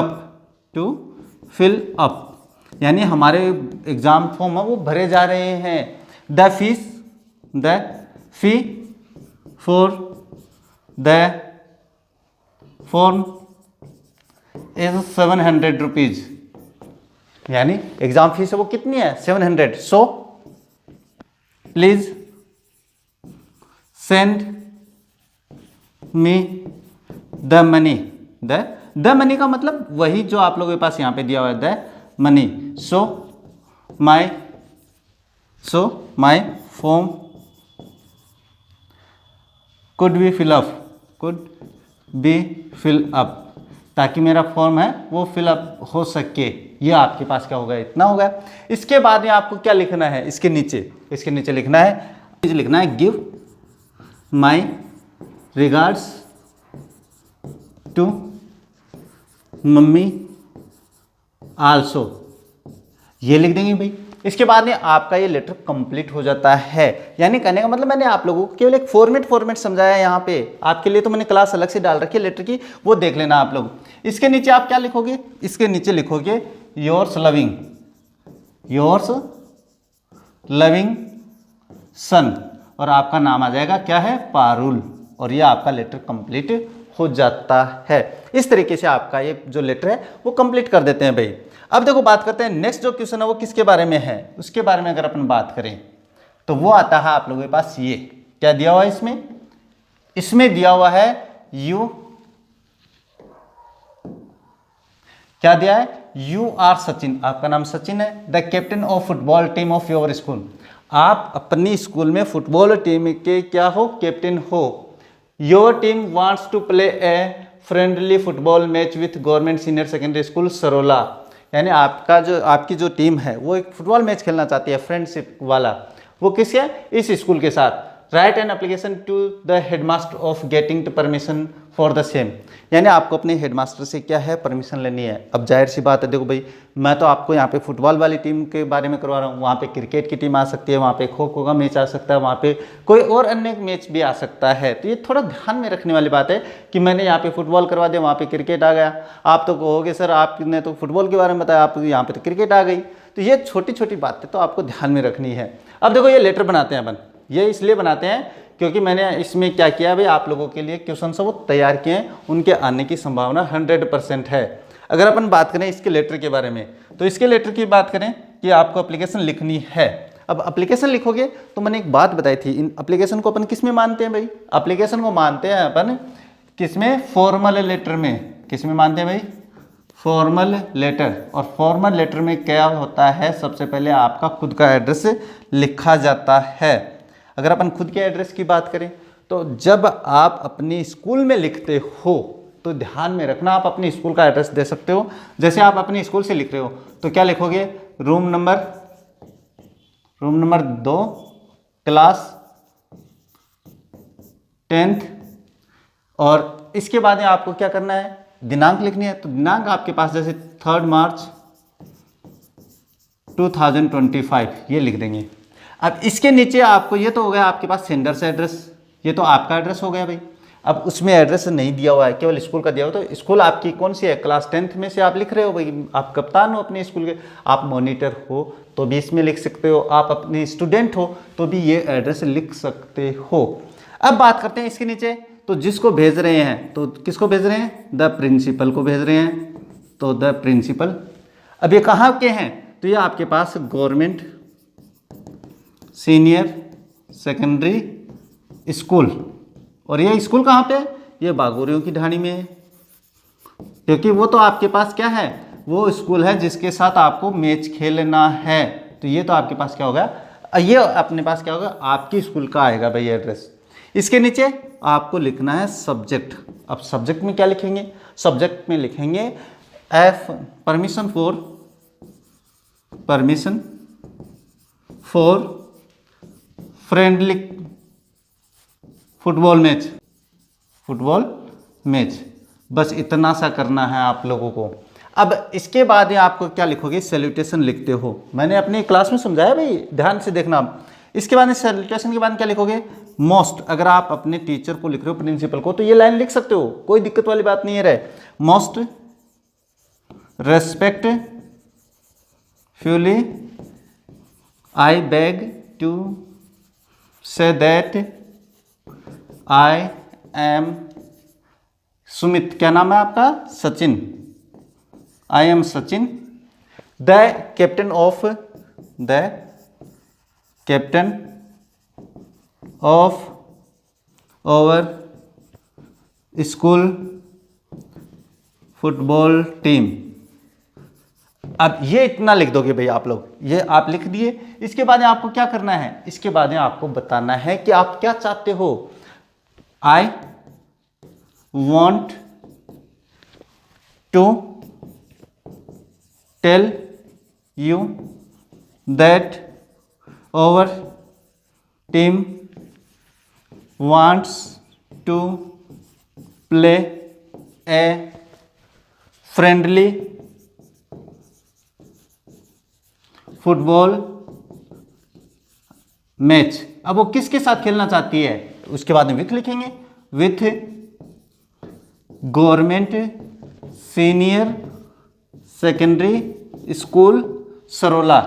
S1: up। यानी हमारे एग्जाम फॉर्म है वो भरे जा रहे हैं। The fee for the form is 700 rupees. यानी एग्जाम फीस है वो कितनी है, 700। So please send me the money. The money का मतलब वही जो आप लोगों के पास यहां पे दिया हुआ है, the money. So my form could be fill up, ताकि मेरा फॉर्म है वो फिलअप हो सके। ये आपके पास क्या होगा, इतना होगा। इसके बाद में आपको क्या लिखना है, इसके नीचे लिखना है give my regards to mummy also. ये लिख देंगे भाई। इसके बाद में आपका ये लेटर कंप्लीट हो जाता है। यानी कहने का मतलब मैंने आप लोगों को केवल एक फॉर्मेट समझाया है। यहाँ पे आपके लिए तो मैंने क्लास अलग से डाल रखी है लेटर की, वो देख लेना आप लोग। इसके नीचे आप क्या लिखोगे, इसके नीचे लिखोगे योर्स लविंग सन, और आपका नाम आ जाएगा क्या है, पारुल। और ये आपका लेटर कंप्लीट हो जाता है। इस तरीके से आपका ये जो लेटर है वो कंप्लीट कर देते हैं भाई। अब देखो बात करते हैं नेक्स्ट जो क्वेश्चन है वो किसके बारे में है। उसके बारे में अगर अपन बात करें तो वो आता है आप लोगों के पास, ये क्या दिया हुआ है इसमें दिया हुआ है यू, क्या दिया है, यू आर सचिन, आपका नाम सचिन है, the captain of football team of your school. आप अपनी स्कूल में फुटबॉल टीम के क्या हो, कैप्टन हो। Your team wants to play a friendly football match with government senior secondary school Sarola. यानी आपकी जो टीम है वो एक फुटबॉल मैच खेलना चाहती है, फ्रेंडशिप वाला। वो किसके, इस स्कूल के साथ। Write an application to the headmaster of getting permission for the same. यानी आपको अपने हेडमास्टर से क्या है, परमिशन लेनी है। अब जाहिर सी बात है, देखो भाई मैं तो आपको यहाँ पे फुटबॉल वाली टीम के बारे में करवा रहा हूँ, वहाँ पे क्रिकेट की टीम आ सकती है, वहाँ पे खो खो का मैच आ सकता है, वहाँ पे कोई और अन्य मैच भी आ सकता है। तो ये थोड़ा ध्यान में रखने वाली बात है कि मैंने यहाँ पे फुटबॉल करवा दिया, वहाँ पे क्रिकेट आ गया। आप तो कहोगे सर आपने तो फुटबॉल के बारे में बताया, आप यहाँ पे तो क्रिकेट आ गई। तो ये छोटी छोटी बातें तो आपको ध्यान में रखनी है। अब देखो ये लेटर बनाते हैं अपन, ये इसलिए बनाते हैं क्योंकि मैंने इसमें क्या किया भाई, आप लोगों के लिए क्वेश्चन सब वो तैयार किए हैं, उनके आने की संभावना 100% है। अगर अपन बात करें इसके लेटर के बारे में, तो इसके लेटर की बात करें कि आपको एप्लीकेशन लिखनी है। अब एप्लीकेशन लिखोगे तो मैंने एक बात बताई थी, इन एप्लीकेशन को अपन किस में मानते हैं भाई, एप्लीकेशन को मानते हैं अपन किसमें, फॉर्मल लेटर में। किस में मानते हैं भाई, फॉर्मल लेटर। और फॉर्मल लेटर में क्या होता है, सबसे पहले आपका खुद का एड्रेस लिखा जाता है। अगर अपन खुद के एड्रेस की बात करें तो जब आप अपनी स्कूल में लिखते हो तो ध्यान में रखना, आप अपनी स्कूल का एड्रेस दे सकते हो। जैसे आप अपनी स्कूल से लिख रहे हो तो क्या लिखोगे, रूम नंबर 2 क्लास 10th। और इसके बाद में आपको क्या करना है, दिनांक लिखनी है। तो दिनांक आपके पास जैसे 3 मार्च 2025 ये लिख देंगे। अब इसके नीचे आपको, ये तो हो गया आपके पास सेंडर से एड्रेस, ये तो आपका एड्रेस हो गया भाई। अब उसमें एड्रेस नहीं दिया हुआ है, केवल स्कूल का दिया हुआ। तो स्कूल आपकी कौन सी है, क्लास 10th में से आप लिख रहे हो भाई, आप कप्तान हो अपने स्कूल के, आप मॉनिटर हो तो भी इसमें लिख सकते हो, आप अपने स्टूडेंट हो तो भी ये एड्रेस लिख सकते हो। अब बात करते हैं इसके नीचे, तो जिसको भेज रहे हैं तो किसको भेज रहे हैं, द प्रिंसिपल को भेज रहे हैं। तो द प्रिंसिपल, अब ये कहाँ के हैं, तो ये आपके पास गवर्नमेंट सीनियर सेकेंडरी स्कूल। और ये स्कूल कहाँ पे है, ये बागोरियों की ढाणी में है, क्योंकि वो तो आपके पास क्या है, वो स्कूल है जिसके साथ आपको मैच खेलना है। तो ये तो आपके पास क्या होगा, ये अपने पास क्या होगा, आपकी स्कूल का आएगा भाई एड्रेस। इसके नीचे आपको लिखना है सब्जेक्ट। अब सब्जेक्ट में क्या लिखेंगे, सब्जेक्ट में लिखेंगे permission for friendly football match. बस इतना सा करना है आप लोगों को। अब इसके बाद आपको क्या लिखोगे, सैल्यूटेशन लिखते हो। मैंने अपनी क्लास में समझाया भाई, ध्यान से देखना। आप इसके बाद सैल्यूटेशन के बाद क्या लिखोगे, मोस्ट। अगर आप अपने टीचर को लिख रहे हो, प्रिंसिपल को, तो ये लाइन लिख सकते हो, कोई दिक्कत वाली बात नहीं है। रहे most respectfully I beg to say that I am Sumit, क्या नाम है आपका, Sachin. I am Sachin, the captain of our school football team. अब ये इतना लिख दोगे भाई आप लोग, ये आप लिख दिए। इसके बाद आपको क्या करना है, इसके बाद आपको बताना है कि आप क्या चाहते हो। आई want to tell you that our team wants to play a friendly football match. अब वो किसके साथ खेलना चाहती है, उसके बाद में विथ लिखेंगे, with government senior secondary school Sarola.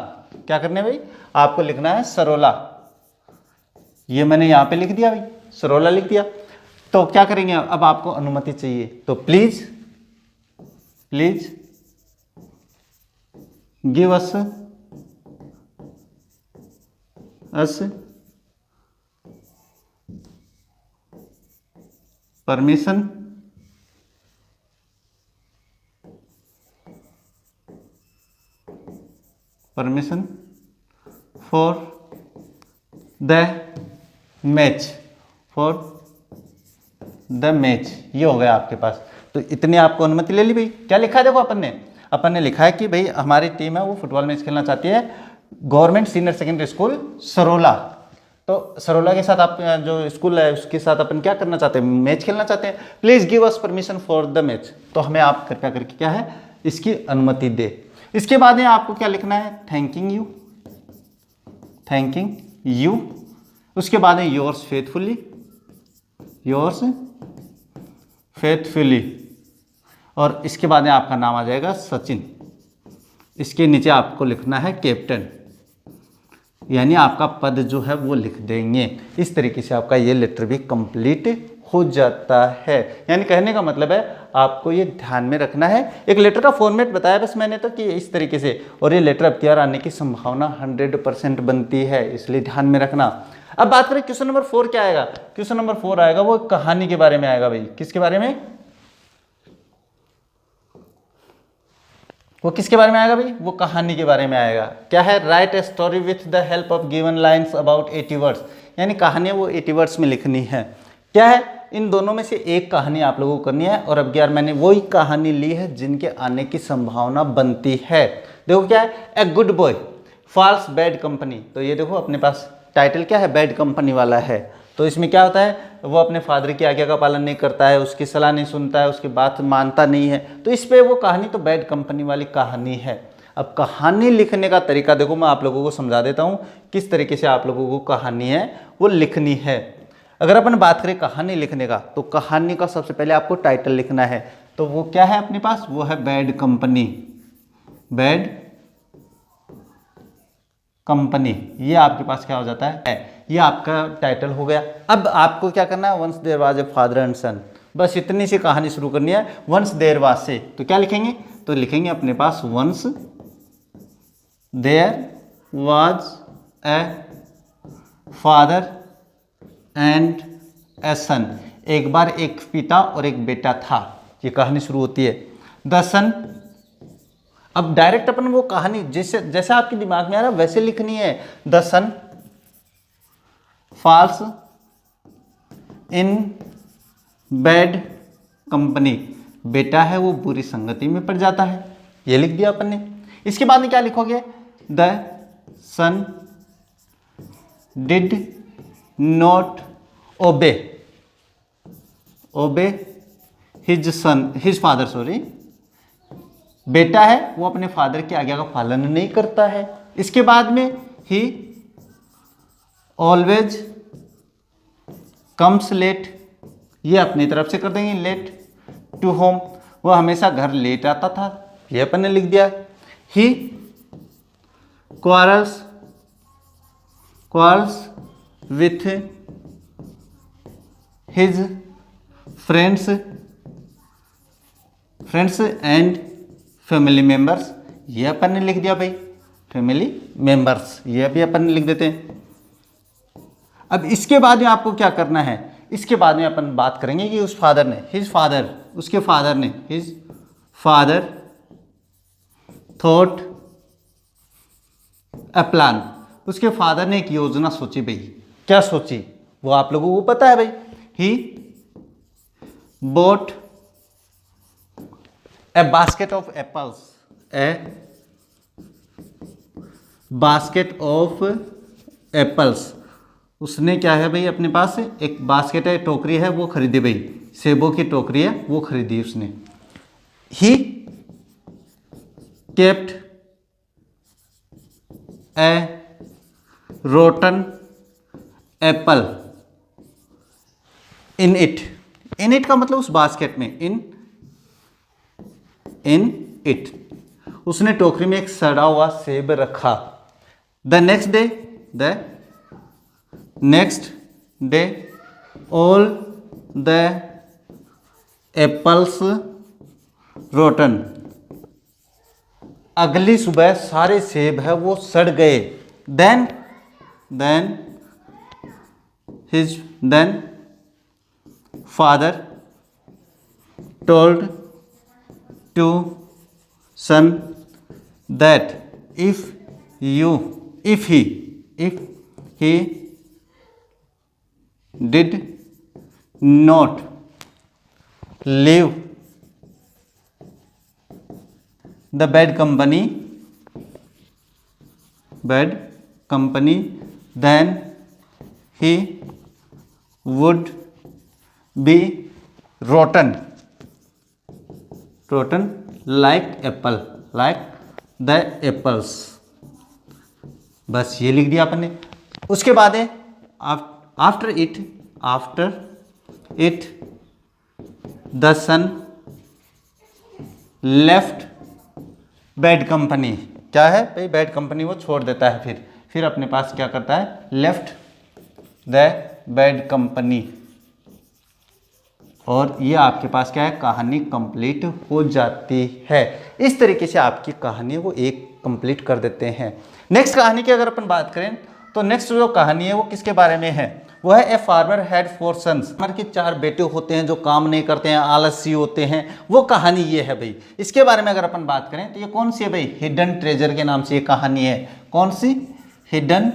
S1: क्या करना है भाई, आपको लिखना है सरोला। ये मैंने यहां पे लिख दिया भाई, सरोला लिख दिया। तो क्या करेंगे, अब आपको अनुमति चाहिए, तो please give us permission for the match. ये हो गया आपके पास। तो इतनी आपको अनुमति ले ली भाई। क्या लिखा है, देखो अपन ने लिखा है कि भाई हमारी टीम है वो फुटबॉल मैच खेलना चाहती है government senior secondary school Sarola. तो सरोला के साथ आप जो स्कूल है उसके साथ अपन क्या करना चाहते हैं, मैच खेलना चाहते हैं। Please give us permission for the match. तो हमें आप कृपया करके क्या है, इसकी अनुमति दे। इसके बाद में आपको क्या लिखना है, थैंकिंग यू। उसके बाद में योर्स फेथफुली, और इसके बाद में आपका नाम आ जाएगा सचिन। इसके नीचे आपको लिखना है कैप्टन, यानी आपका पद जो है वो लिख देंगे। इस तरीके से आपका ये लेटर भी कंप्लीट हो जाता है। यानी कहने का मतलब है आपको ये ध्यान में रखना है। एक लेटर का फॉर्मेट बताया बस मैंने तो कि इस तरीके से, और ये लेटर अब तैयार आने की संभावना 100% बनती है, इसलिए ध्यान में रखना। अब बात करें क्वेश्चन नंबर 4 क्या आएगा। क्वेश्चन नंबर 4 आएगा वो कहानी के बारे में आएगा भाई। किसके बारे में, वो किसके बारे में आएगा भाई, वो कहानी के बारे में आएगा। क्या है, right a story with the help of given lines about 80 words. यानी कहानियां वो 80 वर्ड्स में लिखनी है। क्या है, इन दोनों में से एक कहानी आप लोगों को करनी है। और अब यार मैंने वही कहानी ली है जिनके आने की संभावना बनती है। देखो क्या है, a good boy falls bad company. तो ये देखो अपने पास टाइटल क्या है, बैड कंपनी वाला है। तो इसमें क्या होता है, वो अपने फादर की आज्ञा का पालन नहीं करता है, उसकी सलाह नहीं सुनता है, उसकी बात मानता नहीं है। तो इस पे वो कहानी तो बैड कंपनी वाली कहानी है। अब कहानी लिखने का तरीका देखो, मैं आप लोगों को समझा देता हूँ किस तरीके से आप लोगों को कहानी है वो लिखनी है। अगर अपन बात करें कहानी लिखने का, तो कहानी का सबसे पहले आपको टाइटल लिखना है। तो वो क्या है अपने पास, वो है बैड कंपनी। बैड कंपनी, ये आपके पास क्या हो जाता है, ये आपका टाइटल हो गया। अब आपको क्या करना है, once there was a father and son. बस इतनी सी कहानी शुरू करनी है वंस देयर वाज से। तो क्या लिखेंगे, तो लिखेंगे अपने पास once there was a father and a son. एक बार एक पिता और एक बेटा था, ये कहानी शुरू होती है। द सन अब डायरेक्ट अपन वो कहानी जैसे जैसा आपके दिमाग में आ रहा है वैसे लिखनी है। The son falls in bad company, बेटा है वो बुरी संगति में पड़ जाता है, ये लिख दिया अपन ने। इसके बाद में क्या लिखोगे, the son did not obey his father, sorry, बेटा है वो अपने फादर की आज्ञा का पालन नहीं करता है। इसके बाद में ही ऑलवेज कम्स लेट, ये अपनी तरफ से कर देंगे, लेट टू होम, वो हमेशा घर लेट आता था, ये अपन ने लिख दिया। He quarrels with his friends and family members, ये अपन ने लिख दिया भाई, फैमिली मेंबर्स, ये भी अपन ने लिख देते हैं। अब इसके बाद में आपको क्या करना है, इसके बाद में अपन बात करेंगे कि उस फादर ने, his father thought a plan, उसके फादर ने एक योजना सोची भाई, क्या सोची वो आप लोगों को पता है भाई। ही bought a basket of apples, उसने क्या है भाई अपने पास एक बास्केट है, टोकरी है, वो खरीदी भाई, सेबों की टोकरी है वो खरीदी उसने। He kept A rotten apple in it का मतलब उस बास्केट में, इन इट, उसने टोकरी में एक सड़ा हुआ सेब रखा। The next day all the apples rotten, अगली सुबह सारे सेब है वो सड़ गए। Then father told to son that if he did not leave the bad company, then he would be rotten like the apples, बस ये लिख दिया अपन ने। उसके बाद है after it the son left bad company, क्या है भाई, बैड कंपनी वो छोड़ देता है, फिर अपने पास क्या करता है, लेफ्ट द बैड कंपनी, और ये आपके पास क्या है, कहानी कंप्लीट हो जाती है। इस तरीके से आपकी कहानी वो एक कंप्लीट कर देते हैं। नेक्स्ट कहानी की अगर अपन बात करें तो नेक्स्ट जो कहानी है वो किसके बारे में है, वो है a farmer had 4 sons, farmer के 4 बेटे होते हैं जो काम नहीं करते हैं, आलसी होते हैं, वो कहानी ये है भाई। इसके बारे में अगर अपन बात करें तो ये कौन सी है भाई, हिडन ट्रेजर के नाम से ये कहानी है। कौन सी, हिडन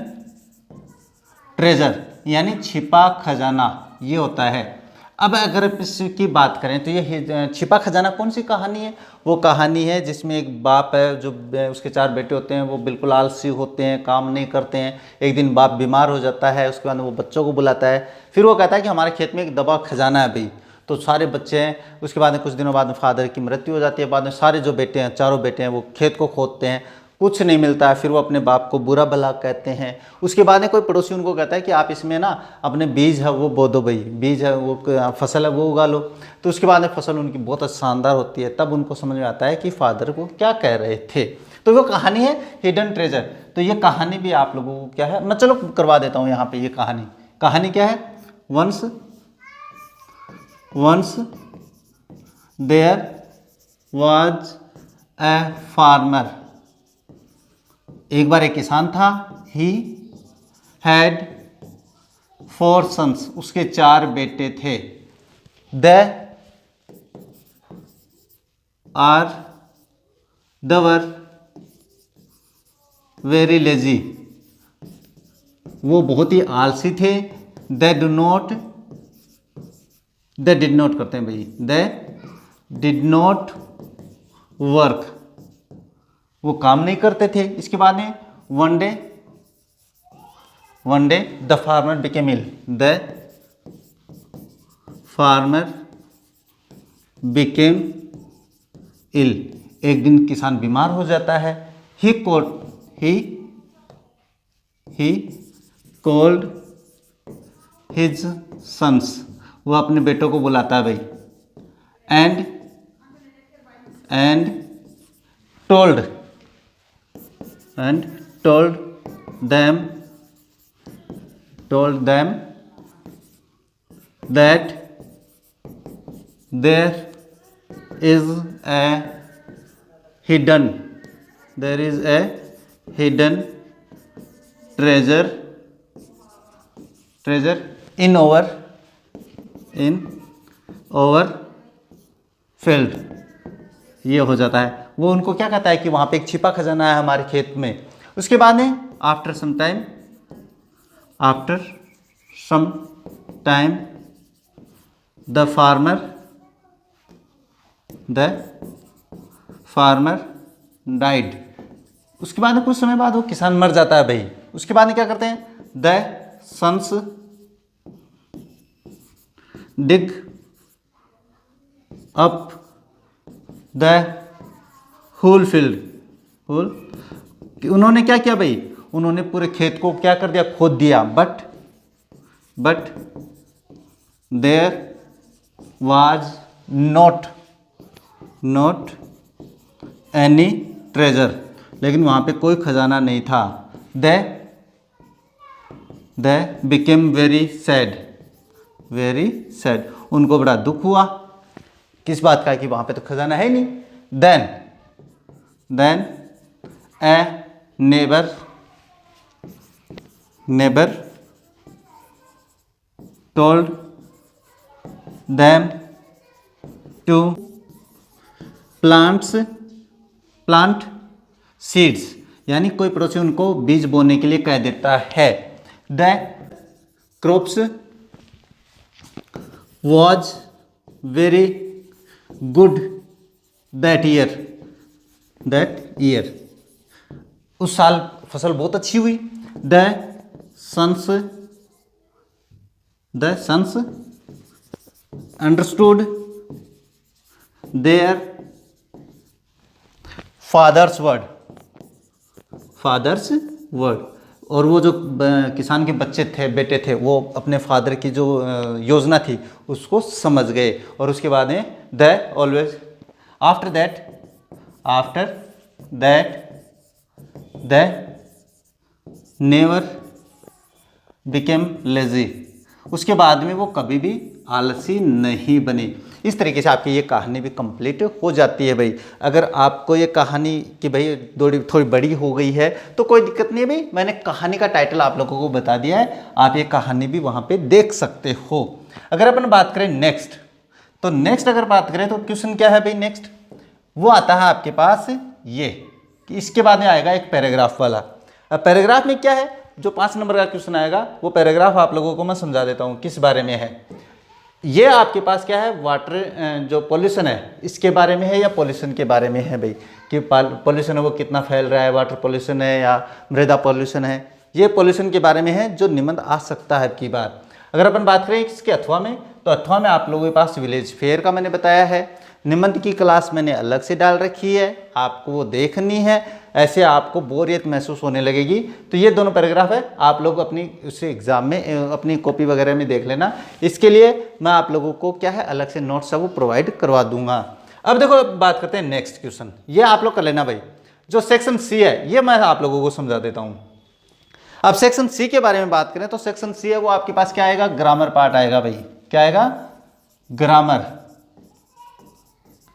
S1: ट्रेजर यानी छिपा खजाना, ये होता है। अब अगर इसकी बात करें तो ये छिपा खजाना कौन सी कहानी है, वो कहानी है जिसमें एक बाप है जो उसके 4 बेटे होते हैं, वो बिल्कुल आलसी होते हैं, काम नहीं करते हैं। एक दिन बाप बीमार हो जाता है, उसके बाद वो बच्चों को बुलाता है, फिर वो कहता है कि हमारे खेत में एक दबा खजाना है भाई, तो सारे बच्चे हैं। उसके बाद में कुछ दिनों बाद में फादर की मृत्यु हो जाती है, बाद में सारे जो बेटे हैं, 4 बेटे हैं, वो खेत को खोदते हैं, कुछ नहीं मिलता है, फिर वो अपने बाप को बुरा भला कहते हैं। उसके बाद में कोई पड़ोसी उनको कहता है कि आप इसमें ना अपने बीज है वो बो दो भाई, बीज है वो फसल है वो उगा लो। तो उसके बाद में फसल उनकी बहुत शानदार होती है, तब उनको समझ में आता है कि फादर को क्या कह रहे थे। तो वो कहानी है हिडन ट्रेजर। तो ये कहानी भी आप लोगों को क्या है, मैं चलो करवा देता हूँ यहाँ पे। ये कहानी क्या है, once there was a farmer, एक बार एक किसान था। ही हैड 4 सन्स, उसके 4 बेटे थे। They are they were very lazy, वो बहुत ही आलसी थे। They do not, they did not करते हैं भाई, दे डिड नॉट वर्क, वो काम नहीं करते थे। इसके बाद में one day the farmer became ill, the farmer became ill, एक दिन किसान बीमार हो जाता है। ही कॉल्ड हिज सन्स, वो अपने बेटों को बुलाता है भाई। And told them that there is a hidden treasure in our field। ये हो जाता है, वो उनको क्या कहता है कि वहाँ पे एक छिपा खजाना है हमारे खेत में। उसके बाद में after some time the farmer died, उसके बाद में कुछ समय बाद वो किसान मर जाता है भाई। उसके बाद में क्या करते हैं, the sons dig up the whole field, उन्होंने क्या किया भाई, उन्होंने पूरे खेत को क्या कर दिया, खोद दिया। But there was not any treasure, लेकिन वहाँ पे कोई खजाना नहीं था। दे बिकेम वेरी सैड, उनको बड़ा दुख हुआ। किस बात का, कि वहाँ पे तो खजाना है नहीं। Then a neighbour told them to plant seeds, यानी कोई पड़ोसी उनको बीज बोने के लिए कह देता है। The crops was very good that year, उस साल फसल बहुत अच्छी हुई। The sons understood their father's word, और वो जो किसान के बच्चे थे, बेटे थे, वो अपने फादर की जो योजना थी उसको समझ गए। और उसके बाद में the always after that the never became lazy, उसके बाद में वो कभी भी आलसी नहीं बनी। इस तरीके से आपकी ये कहानी भी कंप्लीट हो जाती है भाई। अगर आपको ये कहानी कि भाई थोड़ी बड़ी हो गई है तो कोई दिक्कत नहीं है भाई, मैंने कहानी का टाइटल आप लोगों को बता दिया है, आप ये कहानी भी वहाँ पे देख सकते हो। अगर अपन बात करें नेक्स्ट, तो नेक्स्ट अगर बात करें तो क्वेश्चन क्या है भाई, नेक्स्ट वो आता है आपके पास ये कि इसके बाद में आएगा एक पैराग्राफ वाला। अब पैराग्राफ में क्या है, जो 5 नंबर का क्वेश्चन आएगा वो पैराग्राफ आप लोगों को मैं समझा देता हूँ किस बारे में है। ये आपके पास क्या है, वाटर जो पॉल्यूशन है इसके बारे में है या पॉल्यूशन के बारे में है भाई, कि पॉल्यूशन है वो कितना फैल रहा है, वाटर पॉल्यूशन है या मृदा पॉल्यूशन है, ये पॉल्यूशन के बारे में है जो निबंध आ सकता है की बात। अगर अपन बात करें इसके अथवा में, तो अथवा में आप लोगों के पास विलेज फेयर का मैंने बताया है, निबंध की क्लास मैंने अलग से डाल रखी है, आपको वो देखनी है, ऐसे आपको बोरियत महसूस होने लगेगी। तो ये दोनों पैराग्राफ है, आप लोग अपनी उसे एग्जाम में अपनी कॉपी वगैरह में देख लेना। इसके लिए मैं आप लोगों को क्या है अलग से नोट्स है वो प्रोवाइड करवा दूंगा। अब देखो बात करते हैं नेक्स्ट क्वेश्चन, ये आप लोग कर लेना भाई। जो सेक्शन सी है ये मैं आप लोगों को समझा देता हूँ। अब सेक्शन सी के बारे में बात करें तो सेक्शन सी है वो आपके पास क्या आएगा, ग्रामर पार्ट आएगा भाई। क्या आएगा, ग्रामर,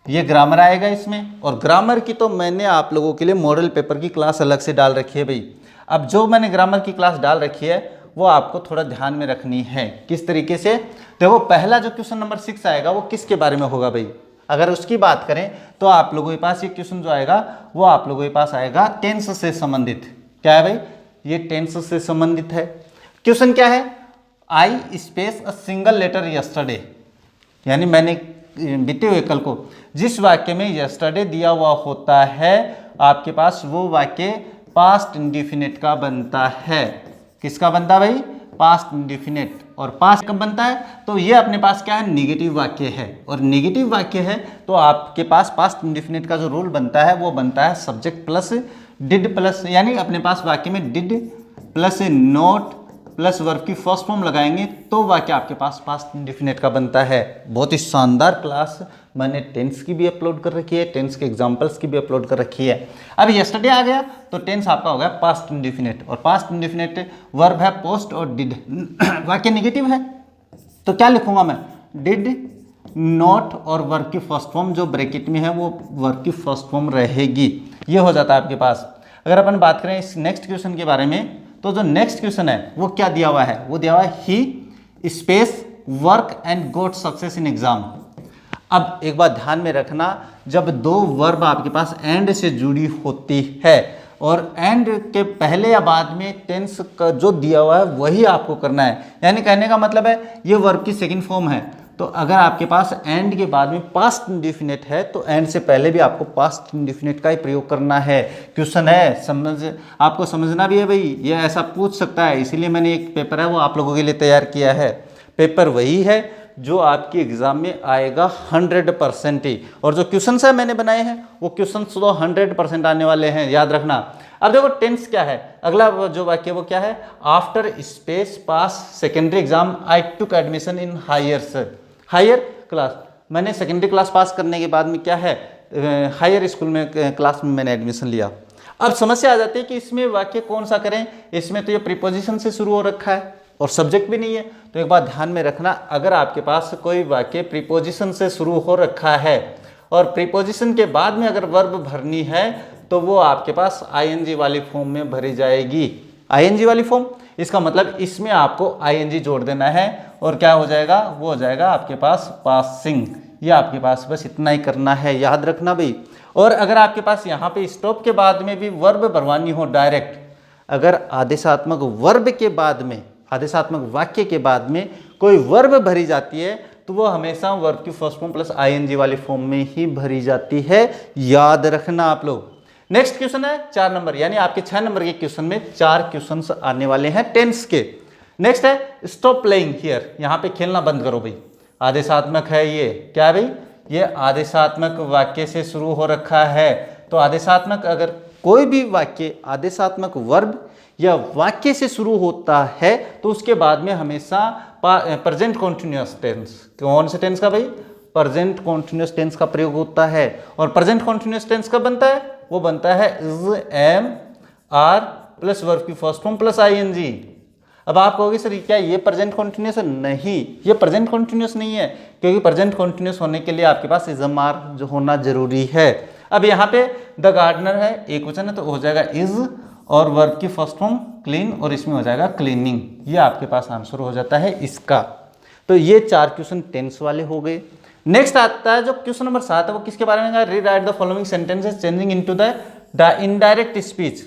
S1: ये ग्रामर आएगा इसमें। और ग्रामर की तो मैंने आप लोगों के लिए मॉडल पेपर की क्लास अलग से डाल रखी है भाई। अब जो मैंने ग्रामर की क्लास डाल रखी है वो आपको थोड़ा ध्यान में रखनी है। किस तरीके से, देखो पहला जो क्वेश्चन नंबर 6 आएगा वो किसके बारे में होगा भाई, अगर उसकी बात करें तो आप लोगों के पास ये क्वेश्चन जो आएगा वो आप लोगों के पास आएगा टेंस से संबंधित। क्या है भाई? ये टेंस से संबंधित है। क्वेश्चन क्या है? I space a single letter yesterday, यानी मैंने बीते हुए कल को जिस वाक्य में यस्टरडे दिया हुआ होता है आपके पास वो वाक्य पास्ट इंडेफिनिट का बनता है। किसका बनता है भाई? Past indefinite. और पास्ट कब बनता है? तो ये अपने पास क्या है? निगेटिव वाक्य है। और निगेटिव वाक्य है तो आपके पास पास्ट इंडेफिनिट का जो रूल बनता है वो बनता है सब्जेक्ट प्लस डिड प्लस, यानी अपने पास वाक्य में did plus not plus verb की फर्स्ट फॉर्म लगाएंगे तो वाक्य आपके पास पास्ट इंडेफिनिट का बनता है। बहुत ही शानदार क्लास मैंने टेंस की भी अपलोड कर रखी है, टेंस के एग्जांपल्स की भी अपलोड कर रखी है। अब यस्टरडे आ गया तो टेंस आपका हो गया पास्ट इंडेफिनिट, और पास्ट इंडेफिनिट वर्ब है पोस्ट और डिड। वाक्य नेगेटिव है तो क्या लिखूंगा मैं? डिड नॉट और वर्ब की फर्स्ट फॉर्म जो ब्रैकेट में है वो वर्ब की फर्स्ट फॉर्म रहेगी। ये हो जाता है आपके पास। अगर अपन बात करें इस नेक्स्ट क्वेश्चन के बारे में तो जो नेक्स्ट क्वेश्चन है वो क्या दिया हुआ है? वो दिया हुआ है he space work and got success in exam. अब एक बात ध्यान में रखना, जब दो वर्ब आपके पास एंड से जुड़ी होती है और एंड के पहले या बाद में टेंस का जो दिया हुआ है वही आपको करना है, यानी कहने का मतलब है ये वर्ब की सेकंड फॉर्म है तो अगर आपके पास एंड के बाद में पास्ट इंडेफिनिट है तो एंड से पहले भी आपको पास्ट इंडेफिनिट का ही प्रयोग करना है। क्वेश्चन है, आपको समझना भी है भाई, ये ऐसा पूछ सकता है, इसीलिए मैंने एक पेपर है वो आप लोगों के लिए तैयार किया है। पेपर वही है जो आपकी एग्जाम में आएगा 100% ही, और जो क्वेश्चन है मैंने बनाए हैं वो क्वेश्चन तो 100% आने वाले हैं, याद रखना। अब देखो टेंस क्या है, अगला जो वाक्य वो क्या है? After space pass secondary exam I took admission in higher class. मैंने सेकेंडरी क्लास पास करने के बाद में क्या है? हायर स्कूल में क्लास में मैंने एडमिशन लिया। अब समस्या आ जाती है कि इसमें वाक्य कौन सा करें, इसमें तो ये प्रीपोजिशन से शुरू हो रखा है और सब्जेक्ट भी नहीं है। तो एक बात ध्यान में रखना, अगर आपके पास कोई वाक्य प्रीपोजिशन से शुरू हो रखा है और प्रीपोजिशन के बाद में अगर वर्ब भरनी है तो वो आपके पास आईएनजी वाली फॉर्म में भरी जाएगी। आईएनजी वाली फॉर्म, इसका मतलब इसमें आपको आईएनजी जोड़ देना है और क्या हो जाएगा? वो हो जाएगा आपके पास पासिंग। ये आपके पास बस इतना ही करना है, याद रखना भाई। और अगर आपके पास यहाँ पे स्टॉप के बाद में भी वर्ब भरवानी हो डायरेक्ट, अगर आदेशात्मक वर्ब के बाद में, आदेशात्मक वाक्य के बाद में कोई वर्ब भरी जाती है तो वो हमेशा वर्ब की फर्स्ट फॉर्म प्लस आईएनजी वाली फॉर्म में ही भरी जाती है, याद रखना आप लोग। नेक्स्ट क्वेश्चन है 4 नंबर, यानी आपके 6 नंबर के क्वेश्चन में 4 क्वेश्चंस आने वाले हैं टेंस के। नेक्स्ट है स्टॉप प्लेइंग हियर, यहाँ पे खेलना बंद करो भाई। आदेशात्मक है ये, क्या है भाई? ये आदेशात्मक वाक्य से शुरू हो रखा है। तो आदेशात्मक, अगर कोई भी वाक्य आदेशात्मक वर्ब या वाक्य से शुरू होता है तो उसके बाद में हमेशा प्रेजेंट कॉन्टिन्यूअस टेंस, कौन से टेंस का भाई? प्रेजेंट कॉन्टिन्यूअस टेंस का प्रयोग होता है। और प्रेजेंट कॉन्टिन्यूअस टेंस कब बनता है? वो बनता है is, am, are plus verb की फर्स्ट फॉर्म प्लस आईएनजी। अब आप कहोगे सर क्या ये प्रेजेंट कॉन्टिन्यूअस है? नहीं, ये प्रेजेंट कॉन्टिन्यूअस नहीं है, क्योंकि प्रेजेंट कॉन्टिन्यूअस होने के लिए आपके पास इज, एम, आर जो होना जरूरी है। अब यहाँ पे द गार्डनर है, एक वचन है तो हो जाएगा इज और वर्ब की फर्स्ट फॉर्म क्लीन और इसमें हो जाएगा क्लीनिंग। ये आपके पास आंसर हो जाता है इसका। तो ये 4 क्वेश्चन टेंस वाले हो गए। नेक्स्ट आता है जो क्वेश्चन नंबर 7 है वो किसके बारे में? Rewrite the following sentences changing into the indirect speech.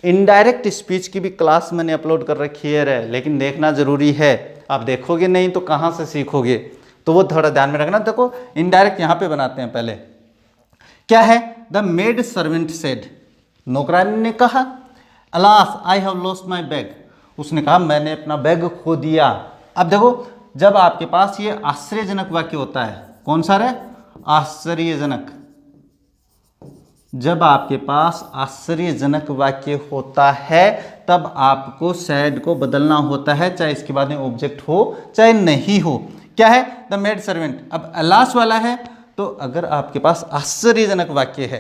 S1: Indirect speech की भी क्लास मैंने अपलोड कर रखी है, लेकिन देखना जरूरी है। आप देखोगे नहीं तो कहाँ से सीखोगे, तो वो थोड़ा ध्यान में रखना। देखो इनडायरेक्ट यहाँ पे बनाते हैं। पहले क्या है? द मेड सर्वेंट सेड, नौकरानी ने कहा, alas I have lost my bag, उसने कहा मैंने अपना बैग खो दिया। अब देखो जब आपके पास ये आश्चर्यजनक वाक्य होता है, कौन सा है? आश्चर्यजनक। जब आपके पास आश्चर्यजनक वाक्य होता है तब आपको सैड को बदलना होता है, चाहे इसके बाद में ऑब्जेक्ट हो चाहे नहीं हो। क्या है? The maid servant. अब अलास वाला है तो अगर आपके पास आश्चर्यजनक वाक्य है,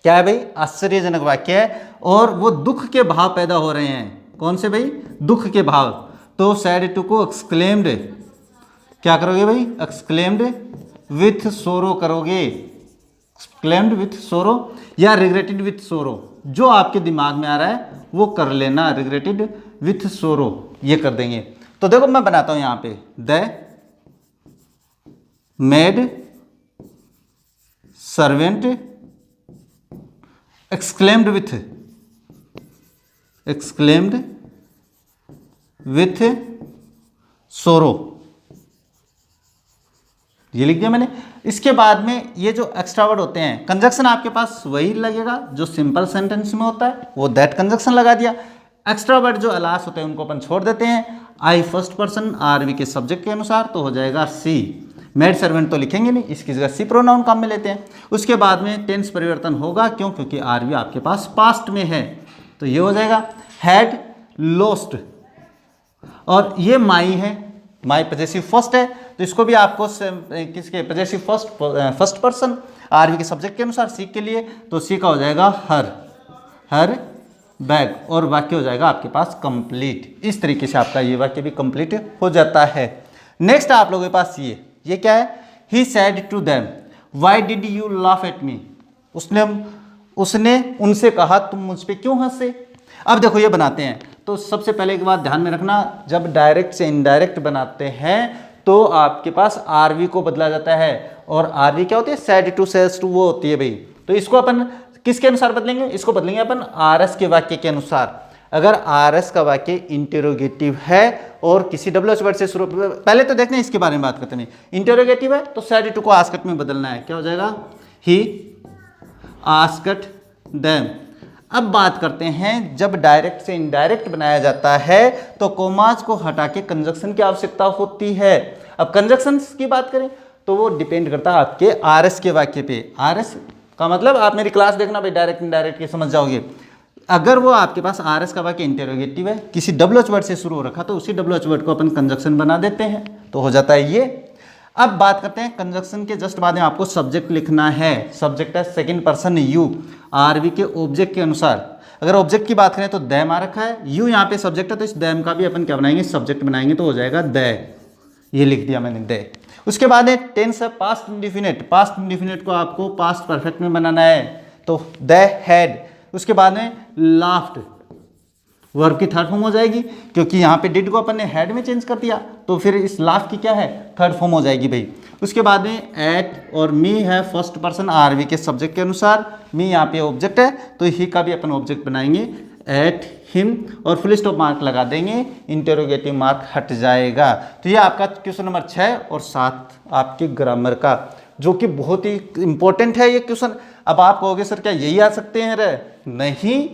S1: क्या है भाई? आश्चर्यजनक वाक्य है और वो दुख के भाव पैदा हो रहे हैं। कौन से भाई? दुख के भाव। तो सैड टू को एक्सक्लेम्ड, क्या करोगे भाई? एक्सक्लेम्ड विथ सोरो करोगे, एक्सक्लेम्ड विथ सोरो या रिग्रेटेड विथ सोरो, जो आपके दिमाग में आ रहा है वो कर लेना। रिग्रेटेड विथ सोरो ये कर देंगे। तो देखो मैं बनाता हूं यहां पे, the maid servant exclaimed with सोरो, ये लिख दिया मैंने। इसके बाद में ये जो एक्स्ट्रा वर्ड होते हैं, कंजक्शन आपके पास वही लगेगा जो सिंपल सेंटेंस में होता है, वो दैट कंजक्शन लगा दिया। एक्स्ट्रा वर्ड जो अलास होते हैं उनको अपन छोड़ देते हैं। आई फर्स्ट पर्सन आरवी के सब्जेक्ट के अनुसार तो हो जाएगा सी। मेड सर्वेंट तो लिखेंगे नहीं, इसकी जगह सी प्रोनाउन काम में लेते हैं। उसके बाद में टेंस परिवर्तन होगा, क्यों? क्योंकि आरवी आपके पास पास्ट में है, तो ये हो जाएगा हैड लोस्ट। और ये माई है, माई पजेसिव फर्स्ट है, तो इसको भी आपको किसके पजेसिव फर्स्ट पर्सन आरवी के सब्जेक्ट के अनुसार सी के लिए, तो सी का हो जाएगा हर बैग, और वाक्य हो जाएगा आपके पास कंप्लीट। इस तरीके से आपका ये वाक्य भी कंप्लीट हो जाता है। नेक्स्ट आप लोगों के पास ये क्या है? He said to them why did you laugh at me, उसने उनसे कहा तुम मुझ पे क्यों हंसे। अब देखो ये बनाते हैं, तो सबसे पहले एक बात ध्यान में रखना, जब डायरेक्ट से इनडायरेक्ट बनाते हैं तो आपके पास आरवी को बदला जाता है, और आरवी क्या होती है? सैड टू सेज टू वो होती है भाई। तो इसको अपन किसके अनुसार बदलेंगे? इसको बदलेंगे अपन आरएस के वाक्य के अनुसार। अगर आरएस का वाक्य इंटेरोगेटिव है और किसी डब्ल्यूएच वर्ड से शुरू, पहले तो देखते हैं इसके बारे में बात करते हैं। इंटेरोगेटिव है तो सैड टू को आस्क्ड में बदलना है, क्या हो जाएगा? He asked them. अब बात करते हैं, जब डायरेक्ट से इनडायरेक्ट बनाया जाता है तो कोमास को हटा के कंजक्शन की आवश्यकता होती है। अब कंजक्शन की बात करें तो वो डिपेंड करता है आपके आरएस के वाक्य पे। आरएस का मतलब आप मेरी क्लास देखना भाई, डायरेक्ट इनडायरेक्ट के समझ जाओगे। अगर वो आपके पास आरएस का वाक्य इंटेरोगेटिव है, किसी डब्ल्यूएच वर्ड से शुरू हो रखा, तो उसी डब्ल्यूएच वर्ड को अपन कंजक्शन बना देते हैं, तो हो जाता है ये। अब बात करते हैं कंजक्शन के जस्ट बाद में आपको सब्जेक्ट लिखना है। सब्जेक्ट है सेकंड पर्सन यू, आरवी के ऑब्जेक्ट के अनुसार। अगर ऑब्जेक्ट की बात करें तो दैम आ रखा है, यू यहाँ पे सब्जेक्ट है, तो इस दैम का भी अपन क्या बनाएंगे? सब्जेक्ट बनाएंगे, तो हो जाएगा दे। ये लिख दिया मैंने दे। उसके बाद है टेंस है पास्ट इंडिफिनिट। पास्ट इंडिफिनिट को आपको पास्ट परफेक्ट में बनाना है, तो दे हैड। उसके बाद में लाफ्ड, वर्ब की थर्ड फॉर्म हो जाएगी, क्योंकि यहाँ पे डिड को अपन ने हैड में चेंज कर दिया, तो फिर इस लाफ की क्या है? थर्ड फॉर्म हो जाएगी भाई। उसके बाद में एट और मी है फर्स्ट पर्सन आरवी के सब्जेक्ट के अनुसार। मी यहाँ पे ऑब्जेक्ट है, तो ही का भी अपन ऑब्जेक्ट बनाएंगे, एट हिम, और फुल स्टॉप मार्क लगा देंगे, इंटेरोगेटिव मार्क हट जाएगा। तो ये आपका क्वेश्चन नंबर 6 और 7 आपके ग्रामर का, जो कि बहुत ही इंपॉर्टेंट है ये क्वेश्चन। अब आप कहोगे सर क्या यही आ सकते हैं? रे नहीं,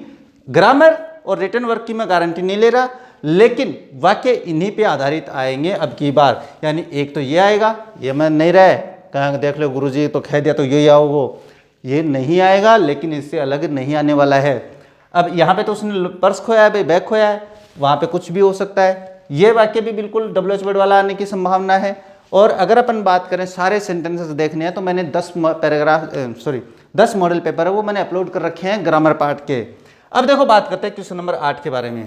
S1: ग्रामर और रिटन वर्क की मैं गारंटी नहीं ले रहा, लेकिन वाक्य इन्हीं पे आधारित आएंगे अब की बार। यानी एक तो ये आएगा, ये मैं नहीं रहे कहाँ देख लो गुरुजी तो कह दिया तो यही आओ, वो ये नहीं आएगा, लेकिन इससे अलग नहीं आने वाला है। अब यहाँ पे तो उसने पर्स खोया है भाई, बैग खोया है, वहाँ पे कुछ भी हो सकता है। ये वाक्य भी बिल्कुल डब्ल्यूएच वर्ड वाला आने की संभावना है। और अगर अपन बात करें सारे सेंटेंसेस देखने हैं, तो मैंने 10 मॉडल पेपर है वो मैंने अपलोड कर रखे हैं ग्रामर पार्ट के। अब देखो बात करते हैं क्वेश्चन नंबर 8 के बारे में।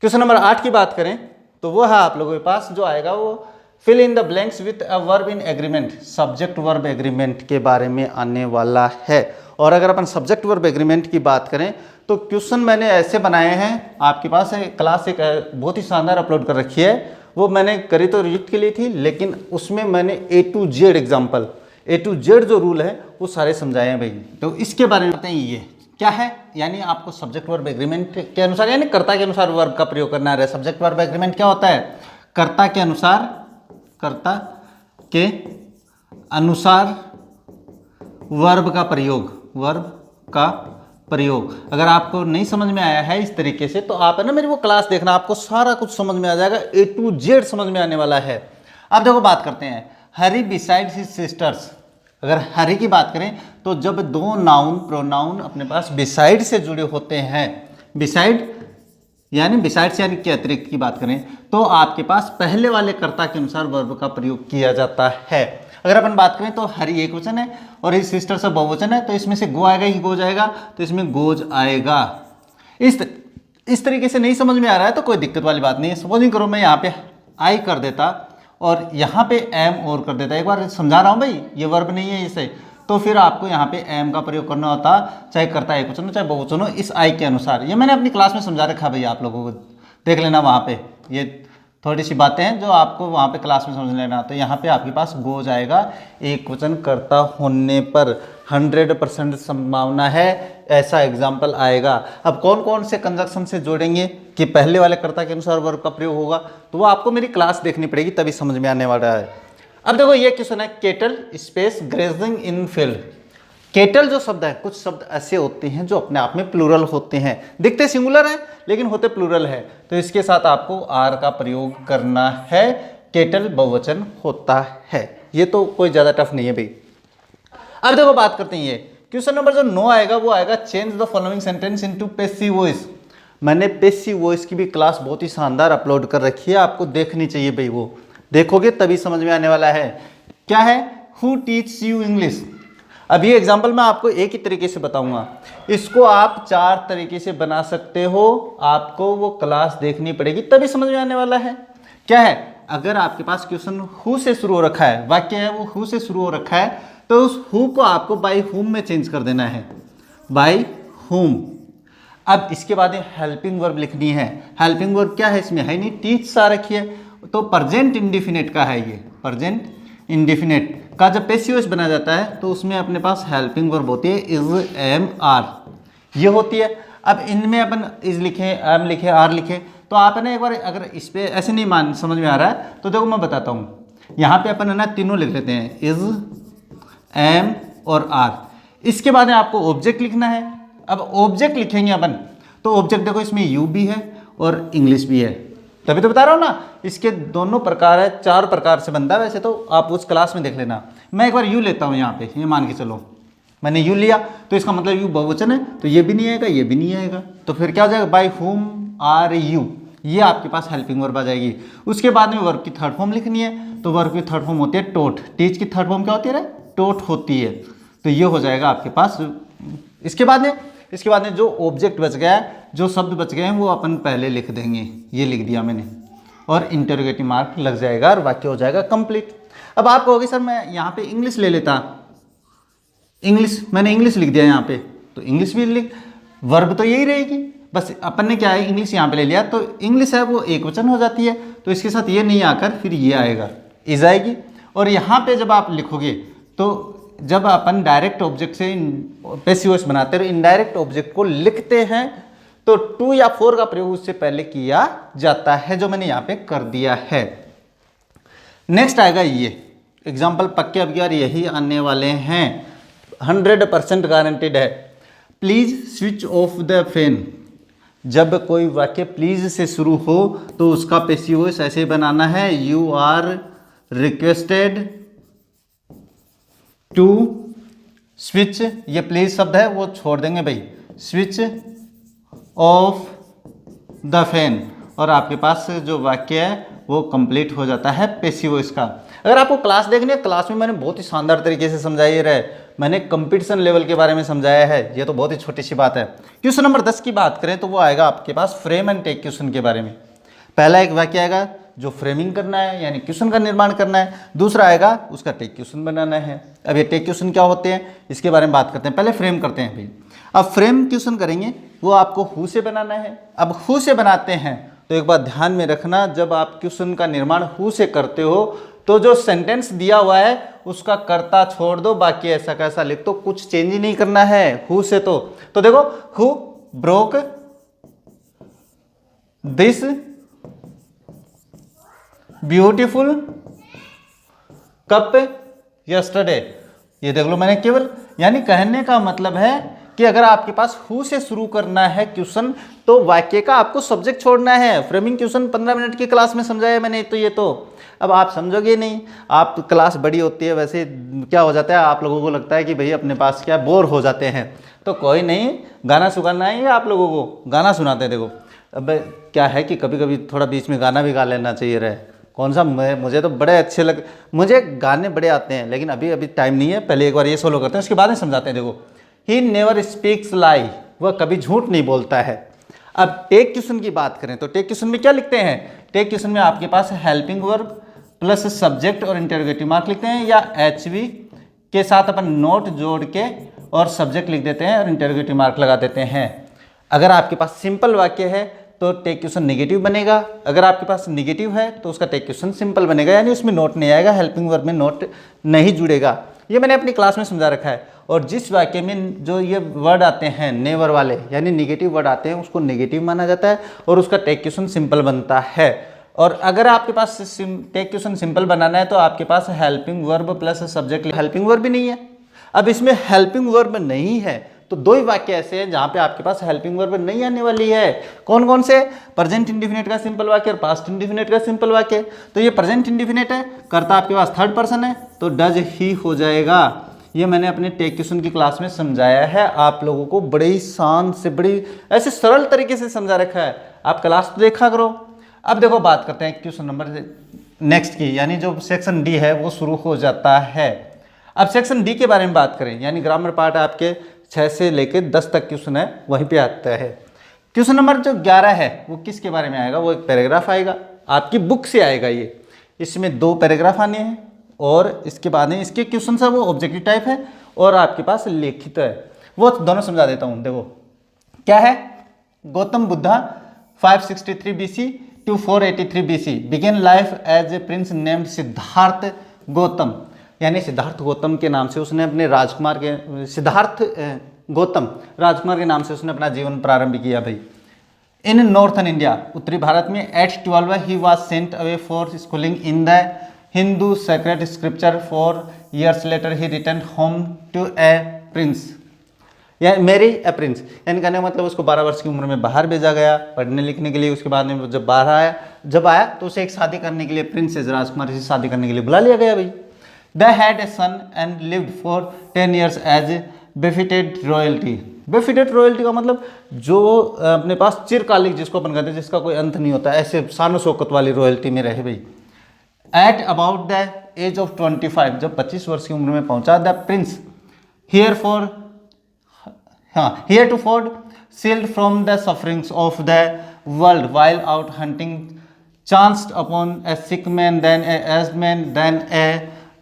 S1: क्वेश्चन नंबर 8 की बात करें तो वो है आप लोगों के पास जो आएगा वो fill in the blanks with a verb in agreement. Subject verb agreement के बारे में आने वाला है। और अगर अपन सब्जेक्ट वर्ब एग्रीमेंट की बात करें तो क्वेश्चन मैंने ऐसे बनाए हैं, आपके पास है क्लास एक बहुत ही शानदार अपलोड कर रखी है, वो मैंने करी तो रिजेक्ट के लिए थी, लेकिन उसमें मैंने A to Z example, A to Z जो रूल है वो सारे समझाए हैं भाई। तो इसके बारे में बताएं ये क्या है, यानी आपको सब्जेक्ट वर्ब एग्रीमेंट के अनुसार यानी कर्ता के अनुसार वर्ब का प्रयोग करना है। सब्जेक्ट वर्ब एग्रीमेंट क्या होता है? कर्ता के अनुसार वर्ब का प्रयोग। अगर आपको नहीं समझ में आया है इस तरीके से, तो आप है ना मेरी वो क्लास देखना, आपको सारा कुछ समझ में आ जाएगा, A to Z समझ में आने वाला है। अब देखो बात करते हैं हरी बिसाइड्स हिज सिस्टर्स। अगर हरी की बात करें तो जब दो नाउन प्रोनाउन अपने पास बिसाइड से जुड़े होते हैं, बिसाइड यानी बिसाइड से यानी के अतिरिक्त की बात करें, तो आपके पास पहले वाले कर्ता के अनुसार वर्ब का प्रयोग किया जाता है। अगर अपन बात करें तो हरी एक वचन है और हिज सिस्टर से बहुवचन है, तो इसमें से गो आएगा ही गो जाएगा, तो इसमें गोज आएगा। इस तरीके से नहीं समझ में आ रहा है तो कोई दिक्कत वाली बात नहीं है। सपोजिंग करो मैं यहाँ पे आई कर देता और यहाँ पे एम और कर देता, एक बार समझा रहा हूँ भाई, ये वर्ब नहीं है इसे, तो फिर आपको यहाँ पे एम का प्रयोग करना होता, चाहे कर्ता एक वचन हो चाहे बहुवचन हो, इस आई के अनुसार। ये मैंने अपनी क्लास में समझा रखा भाई, आप लोगों को देख लेना वहाँ पे, ये थोड़ी सी बातें हैं जो आपको वहाँ पे क्लास में समझ लेना। तो यहाँ पे आपके पास गो जाएगा, एक वचन कर्ता होने पर 100% संभावना है ऐसा एग्जाम्पल आएगा। अब कौन कौन से कंजक्शन से जोड़ेंगे कि पहले वाले कर्ता के अनुसार वर्ब का प्रयोग होगा, तो वो आपको मेरी क्लास देखनी पड़ेगी तभी समझ में आने वाला है। अब देखो ये क्वेश्चन है, केटल स्पेस ग्रेजिंग इन फील्ड। केटल जो शब्द है, कुछ शब्द ऐसे होते हैं जो अपने आप में प्लूरल होते हैं, दिखते सिंगुलर है लेकिन होते प्लूरल है, तो इसके साथ आपको आर का प्रयोग करना है। केटल बहुवचन होता है, ये तो कोई ज़्यादा टफ नहीं है भाई। अब देखो बात करते हैं ये क्वेश्चन नंबर जो 9 आएगा वो आएगा change the following sentence into passive voice. मैंने पैसिव वॉइस की भी क्लास बहुत ही शानदार अपलोड कर रखी है, आपको देखनी चाहिए भाई, वो देखोगे तभी समझ में आने वाला है। क्या है? Who teach you English. अब ये एग्जाम्पल मैं आपको एक ही तरीके से बताऊंगा, इसको आप 4 तरीके से बना सकते हो, आपको वो क्लास देखनी पड़ेगी तभी समझ में आने वाला है। क्या है? अगर आपके पास क्वेश्चन हु से शुरू हो रखा है, वाक्य है वो हु से शुरू हो रखा है, तो उस हु को आपको बाय हुम में चेंज कर देना है, बाय हुम। अब इसके बाद हेल्पिंग वर्ब लिखनी है। हेल्पिंग वर्ब क्या है? इसमें है नहीं, टीच आ रखी है, तो प्रेजेंट इंडिफिनिट का है ये। प्रेजेंट इंडिफिनिट का जब पैसिव वॉइस बना जाता है तो उसमें अपने पास हेल्पिंग वर्ब होती है इज, एम, आर, ये होती है। अब इनमें अपन इज लिखे, एम लिखे, आर लिखे, तो आपने एक बार अगर इस पे ऐसे नहीं समझ में आ रहा है तो देखो मैं बताता हूँ। यहाँ पे अपन है ना तीनों लिख लेते हैं, इज, एम और आर। इसके बाद में आपको ऑब्जेक्ट लिखना है। अब ऑब्जेक्ट लिखेंगे अपन, तो ऑब्जेक्ट देखो इसमें यू भी है और इंग्लिश भी है, तभी तो बता रहा हूँ ना, इसके दोनों प्रकार है, 4 प्रकार से बनता है। वैसे तो आप उस क्लास में देख लेना। मैं एक बार यू लेता हूँ यहाँ पे, ये मान के चलो मैंने यू लिया, तो इसका मतलब यू बहुवचन है, तो ये भी नहीं आएगा, ये भी नहीं आएगा, तो फिर क्या हो जाएगा? बाय हुम आर यू, ये आपके पास हेल्पिंग वर्ब आ जाएगी। उसके बाद में वर्ब की थर्ड फॉर्म लिखनी है, तो वर्ब की थर्ड फॉर्म होती है टोट। टीच की थर्ड फॉर्म क्या होती है? टोट होती है, तो ये हो जाएगा आपके पास। इसके बाद में जो ऑब्जेक्ट बच गया है, जो शब्द बच गए हैं, वो अपन पहले लिख देंगे, ये लिख दिया मैंने, और इंटरोगेटिव मार्क लग जाएगा और वाक्य हो जाएगा कंप्लीट। अब आप कहोगे सर मैं यहाँ पे इंग्लिश ले लेता, इंग्लिश मैंने इंग्लिश लिख दिया यहाँ पे, तो इंग्लिश भी लिख, वर्ब तो यही रहेगी, बस अपन ने क्या है इंग्लिश यहाँ पे ले लिया, तो इंग्लिश है वो एक वचन हो जाती है, तो इसके साथ ये नहीं आकर फिर ये आएगा, इज आएगी। और यहाँ पे जब आप लिखोगे, तो जब अपन डायरेक्ट ऑब्जेक्ट से पैसिव वॉइस बनाते हैं, इनडायरेक्ट ऑब्जेक्ट को लिखते हैं, तो टू या फोर का प्रयोग उससे पहले किया जाता है, जो मैंने यहाँ पे कर दिया है। नेक्स्ट आएगा ये एग्जाम्पल, पक्के अब यार यही आने वाले हैं, 100% गारंटेड है। Please switch off the fan. जब कोई वाक्य प्लीज से शुरू हो तो उसका पैसिव वॉइस ऐसे बनाना है, you are requested to switch, ये प्लीज शब्द है वो छोड़ देंगे भाई, स्विच ऑफ द फैन, और आपके पास जो वाक्य है वो कंप्लीट हो जाता है पैसिव वॉइस का। अगर आपको क्लास देखनी है, क्लास में मैंने बहुत ही शानदार तरीके से समझाई रहे, मैंने कंपटीशन लेवल के बारे में समझाया है, ये तो बहुत ही छोटी सी बात है। क्वेश्चन नंबर 10 की बात करें तो वो आएगा आपके पास फ्रेम एंड टेक क्वेश्चन के बारे में। पहला एक वाक्य आएगा जो फ्रेमिंग करना है, यानी क्वेश्चन का निर्माण करना है, दूसरा आएगा उसका टेक क्वेश्चन बनाना है। अब ये टेक क्वेश्चन क्या होते हैं इसके बारे में बात करते हैं, पहले फ्रेम करते हैं भाई। अब फ्रेम क्वेश्चन करेंगे वो आपको हु से बनाना है। अब हु से बनाते हैं तो एक बात ध्यान में रखना, जब आप क्वेश्चन का निर्माण हु से करते हो तो जो सेंटेंस दिया हुआ है उसका कर्ता छोड़ दो, बाकी ऐसा कैसा लिख दो, कुछ चेंज ही नहीं करना है हु से। तो देखो who broke this beautiful cup yesterday, ये देख लो मैंने केवल, यानी कहने का मतलब है कि अगर आपके पास हु से शुरू करना है क्वेश्चन तो वाक्य का आपको सब्जेक्ट छोड़ना है। फ्रेमिंग क्वेश्चन 15 मिनट की क्लास में समझाया मैंने, तो ये तो अब आप समझोगे नहीं, आप क्लास बड़ी होती है, वैसे क्या हो जाता है आप लोगों को लगता है कि भाई अपने पास क्या बोर हो जाते हैं, तो कोई नहीं, गाना सुनाना है, आप लोगों को गाना सुनाते हैं। देखो अब क्या है कि कभी कभी थोड़ा बीच में गाना भी गा लेना चाहिए रहे, कौन सा, मुझे तो बड़े अच्छे मुझे गाने बड़े आते हैं, लेकिन अभी टाइम नहीं है, पहले एक बार ये सोलो करते हैं उसके बाद में समझाते हैं। देखो ही नेवर स्पीक्स लाई, वह कभी झूठ नहीं बोलता है। अब टेक क्वेश्चन की बात करें तो टेक क्वेश्चन में क्या लिखते हैं, टेक क्वेश्चन में आपके पास हेल्पिंग वर्ब प्लस सब्जेक्ट और इंटरोगेटिव मार्क लिखते हैं, या एचवी के साथ अपन नोट जोड़ के और सब्जेक्ट लिख देते हैं और इंटरोगेटिव मार्क लगा देते हैं। अगर आपके पास सिंपल वाक्य है तो टेक क्वेश्चन नेगेटिव बनेगा, अगर आपके पास नेगेटिव है तो उसका टेक क्वेश्चन सिंपल बनेगा, यानी उसमें नोट नहीं आएगा, हेल्पिंग वर्ब में नोट नहीं जुड़ेगा। ये मैंने अपनी क्लास में समझा रखा है। और जिस वाक्य में जो ये वर्ड आते हैं नेवर वाले, यानी नेगेटिव वर्ड आते हैं, उसको नेगेटिव माना जाता है और उसका टेक क्वेश्चन सिंपल बनता है। और अगर आपके पास टेक क्वेश्चन सिंपल बनाना है तो आपके पास helping verb plus subject, helping verb भी नहीं है। अब इसमें हेल्पिंग वर्ब नहीं है तो दो ही वाक्य ऐसे हैं जहां पे आपके पास हेल्पिंग वर्ब नहीं आने वाली है। कौन कौन से? प्रेजेंट इंडेफिनिट का सिंपल वाक्य और पास्ट इंडेफिनिट का सिंपल वाक्य। तो ये प्रेजेंट इंडेफिनिट है, कर्ता आपके पास थर्ड पर्सन है तो डज ही हो जाएगा। ये मैंने अपने टेक क्वेश्चन की क्लास में समझाया है, आप लोगों को बड़े ही शान से, बड़ी ऐसे सरल तरीके से समझा रखा है। आप क्लास तो देखा करो। अब देखो बात करते हैं क्वेश्चन नंबर नेक्स्ट की, यानी जो सेक्शन डी है वो शुरू हो जाता है। अब सेक्शन डी के बारे में बात करें, यानी ग्रामर पार्ट आपके 6 से लेकर 10 तक क्वेश्चन है, वहीं पे आता है। क्वेश्चन नंबर जो 11 है वो किसके बारे में आएगा? वो एक पैराग्राफ आएगा, आपकी बुक से आएगा ये। इसमें 2 पैराग्राफ आने हैं और इसके बाद में इसके क्वेश्चन है वो ऑब्जेक्टिव टाइप है और आपके पास लिखित है। वो दोनों समझा देता हूँ। देखो क्या है, Gautam Buddha 563 BC to 483 BC began life as a prince named Siddhartha Gautam, यानी सिद्धार्थ गौतम के नाम से उसने अपने राजकुमार के, सिद्धार्थ गौतम राजकुमार के नाम से उसने अपना जीवन प्रारंभ किया भाई। इन नॉर्थन इंडिया, उत्तरी भारत में, at 12 he was sent away for schooling in the Hindu sacred scripture. 4 years later he return home to a prince, या मेरी ए प्रिंस, यानी कहने का मतलब उसको 12 वर्ष की उम्र में बाहर भेजा गया पढ़ने लिखने के लिए। उसके बाद में जब बाहर आया तो उसे एक शादी करने के लिए, प्रिंसेस राजकुमारी से शादी करने के लिए बुला लिया गया भाई। They had a son and lived for 10 years as befitted royalty। befitted royalty का मतलब जो अपने पास चिरकालिक, जिसको अपन कहते हैं जिसका कोई अंत नहीं होता, ऐसे शान शौकत वाली रॉयल्टी में रहे भाई। At about the age of 25, जब 25 वर्ष की उम्र में पहुंचा, the Prince heretofore shielded from the sufferings of the world while out hunting, chanced upon a sick man, then a aged man, then a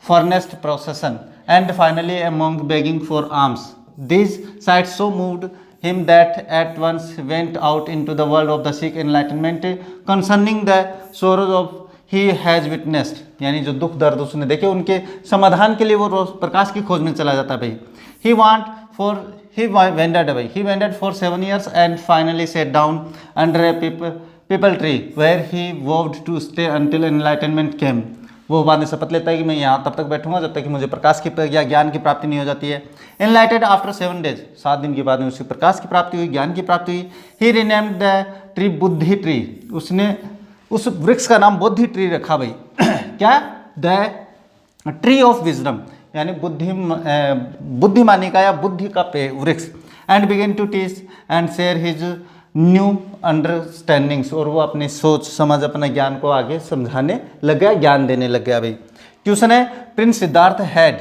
S1: furnished procession, and finally a monk begging for alms. These sights so moved him that at once went out into the world of the seek enlightenment concerning the sorrows of he has witnessed, यानी जो दुख दर्द उसने देखे उनके समाधान के लिए वो रोज प्रकाश की खोज में चला जाता भाई। He wandered for 7 years and finally sat down under a peepal tree where he vowed to stay until enlightenment came। वो बाद में शपथ लेता है कि मैं यहाँ तब तक बैठूंगा जब तक कि मुझे प्रकाश की या ज्ञान की प्राप्ति नहीं हो जाती है। Enlightened after 7 days, 7 दिन के बाद में उसे प्रकाश की प्राप्ति हुई, ज्ञान की प्राप्ति हुई। He renamed the tree बुद्धि ट्री, उसने उस वृक्ष का नाम बुद्धि ट्री रखा भाई। क्या? द ट्री ऑफ विजडम, यानी बुद्धिमानी का या बुद्धि का वृक्ष। And began to teach and share his new understandings, और वो अपनी सोच समझ अपने ज्ञान को आगे समझाने लग गया, ज्ञान देने लग गया भाई। क्वेश्चन है, prince Siddhartha had,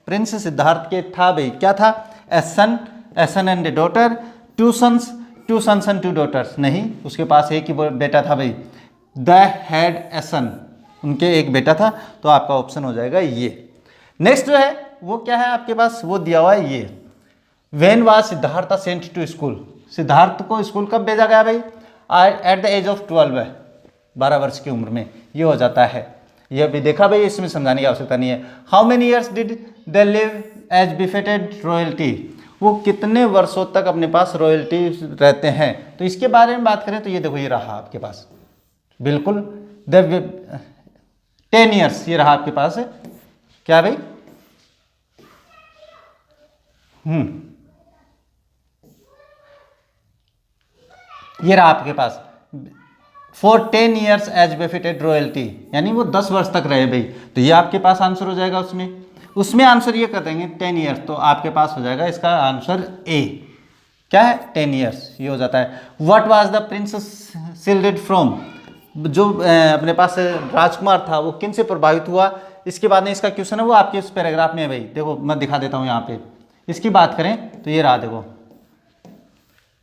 S1: prince Siddhartha के था भाई, क्या था? A son and a daughter, two sons and 2 daughters, नहीं, उसके पास एक ही बेटा था भाई। द हैड ए सन, उनके एक बेटा था, तो आपका ऑप्शन हो जाएगा ये। नेक्स्ट जो है वो क्या है आपके पास, वो दिया हुआ है ये, when was Siddhartha sent to school, Siddhartha को स्कूल कब भेजा गया भाई? एट द एज ऑफ 12, 12 वर्ष की उम्र में ये हो जाता है। ये भी देखा भाई, इसमें समझाने की आवश्यकता नहीं है। How many years did they live as befitted royalty, वो कितने वर्षों तक अपने पास रॉयल्टी रहते हैं। तो इसके बारे में बात करें तो ये देखो, ये रहा आपके पास बिल्कुल 10 ईयर्स, ये रहा आपके पास है क्या भाई? ये रहा आपके पास फॉर 10 ईयर्स एज बेफिटेड रॉयल्टी, यानी वो 10 वर्ष तक रहे भाई। तो ये आपके पास आंसर हो जाएगा। उसमें आंसर ये कर देंगे 10 ईयर्स, तो आपके पास हो जाएगा इसका आंसर ए। क्या है? 10 ईयर्स, ये हो जाता है। What was the prince shielded from, जो अपने पास राजकुमार था वो किन से प्रभावित हुआ। इसके बाद में इसका क्वेश्चन है वो आपके इस पैराग्राफ में है भाई। देखो मैं दिखा देता हूँ यहाँ पे, इसकी बात करें तो ये रहा, देखो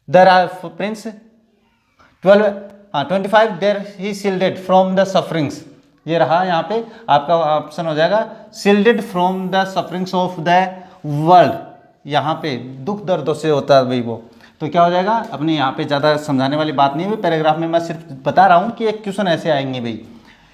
S1: the prince 25 there he shielded from the sufferings, ये रहा यहाँ पे आपका ऑप्शन हो जाएगा shielded from the sufferings of the world. यहाँ पे दुख दर्दों से होता है भाई वो। तो क्या हो जाएगा, अपने यहाँ पे ज़्यादा समझाने वाली बात नहीं है, पैराग्राफ में मैं सिर्फ बता रहा हूँ कि एक क्वेश्चन ऐसे आएंगे भाई।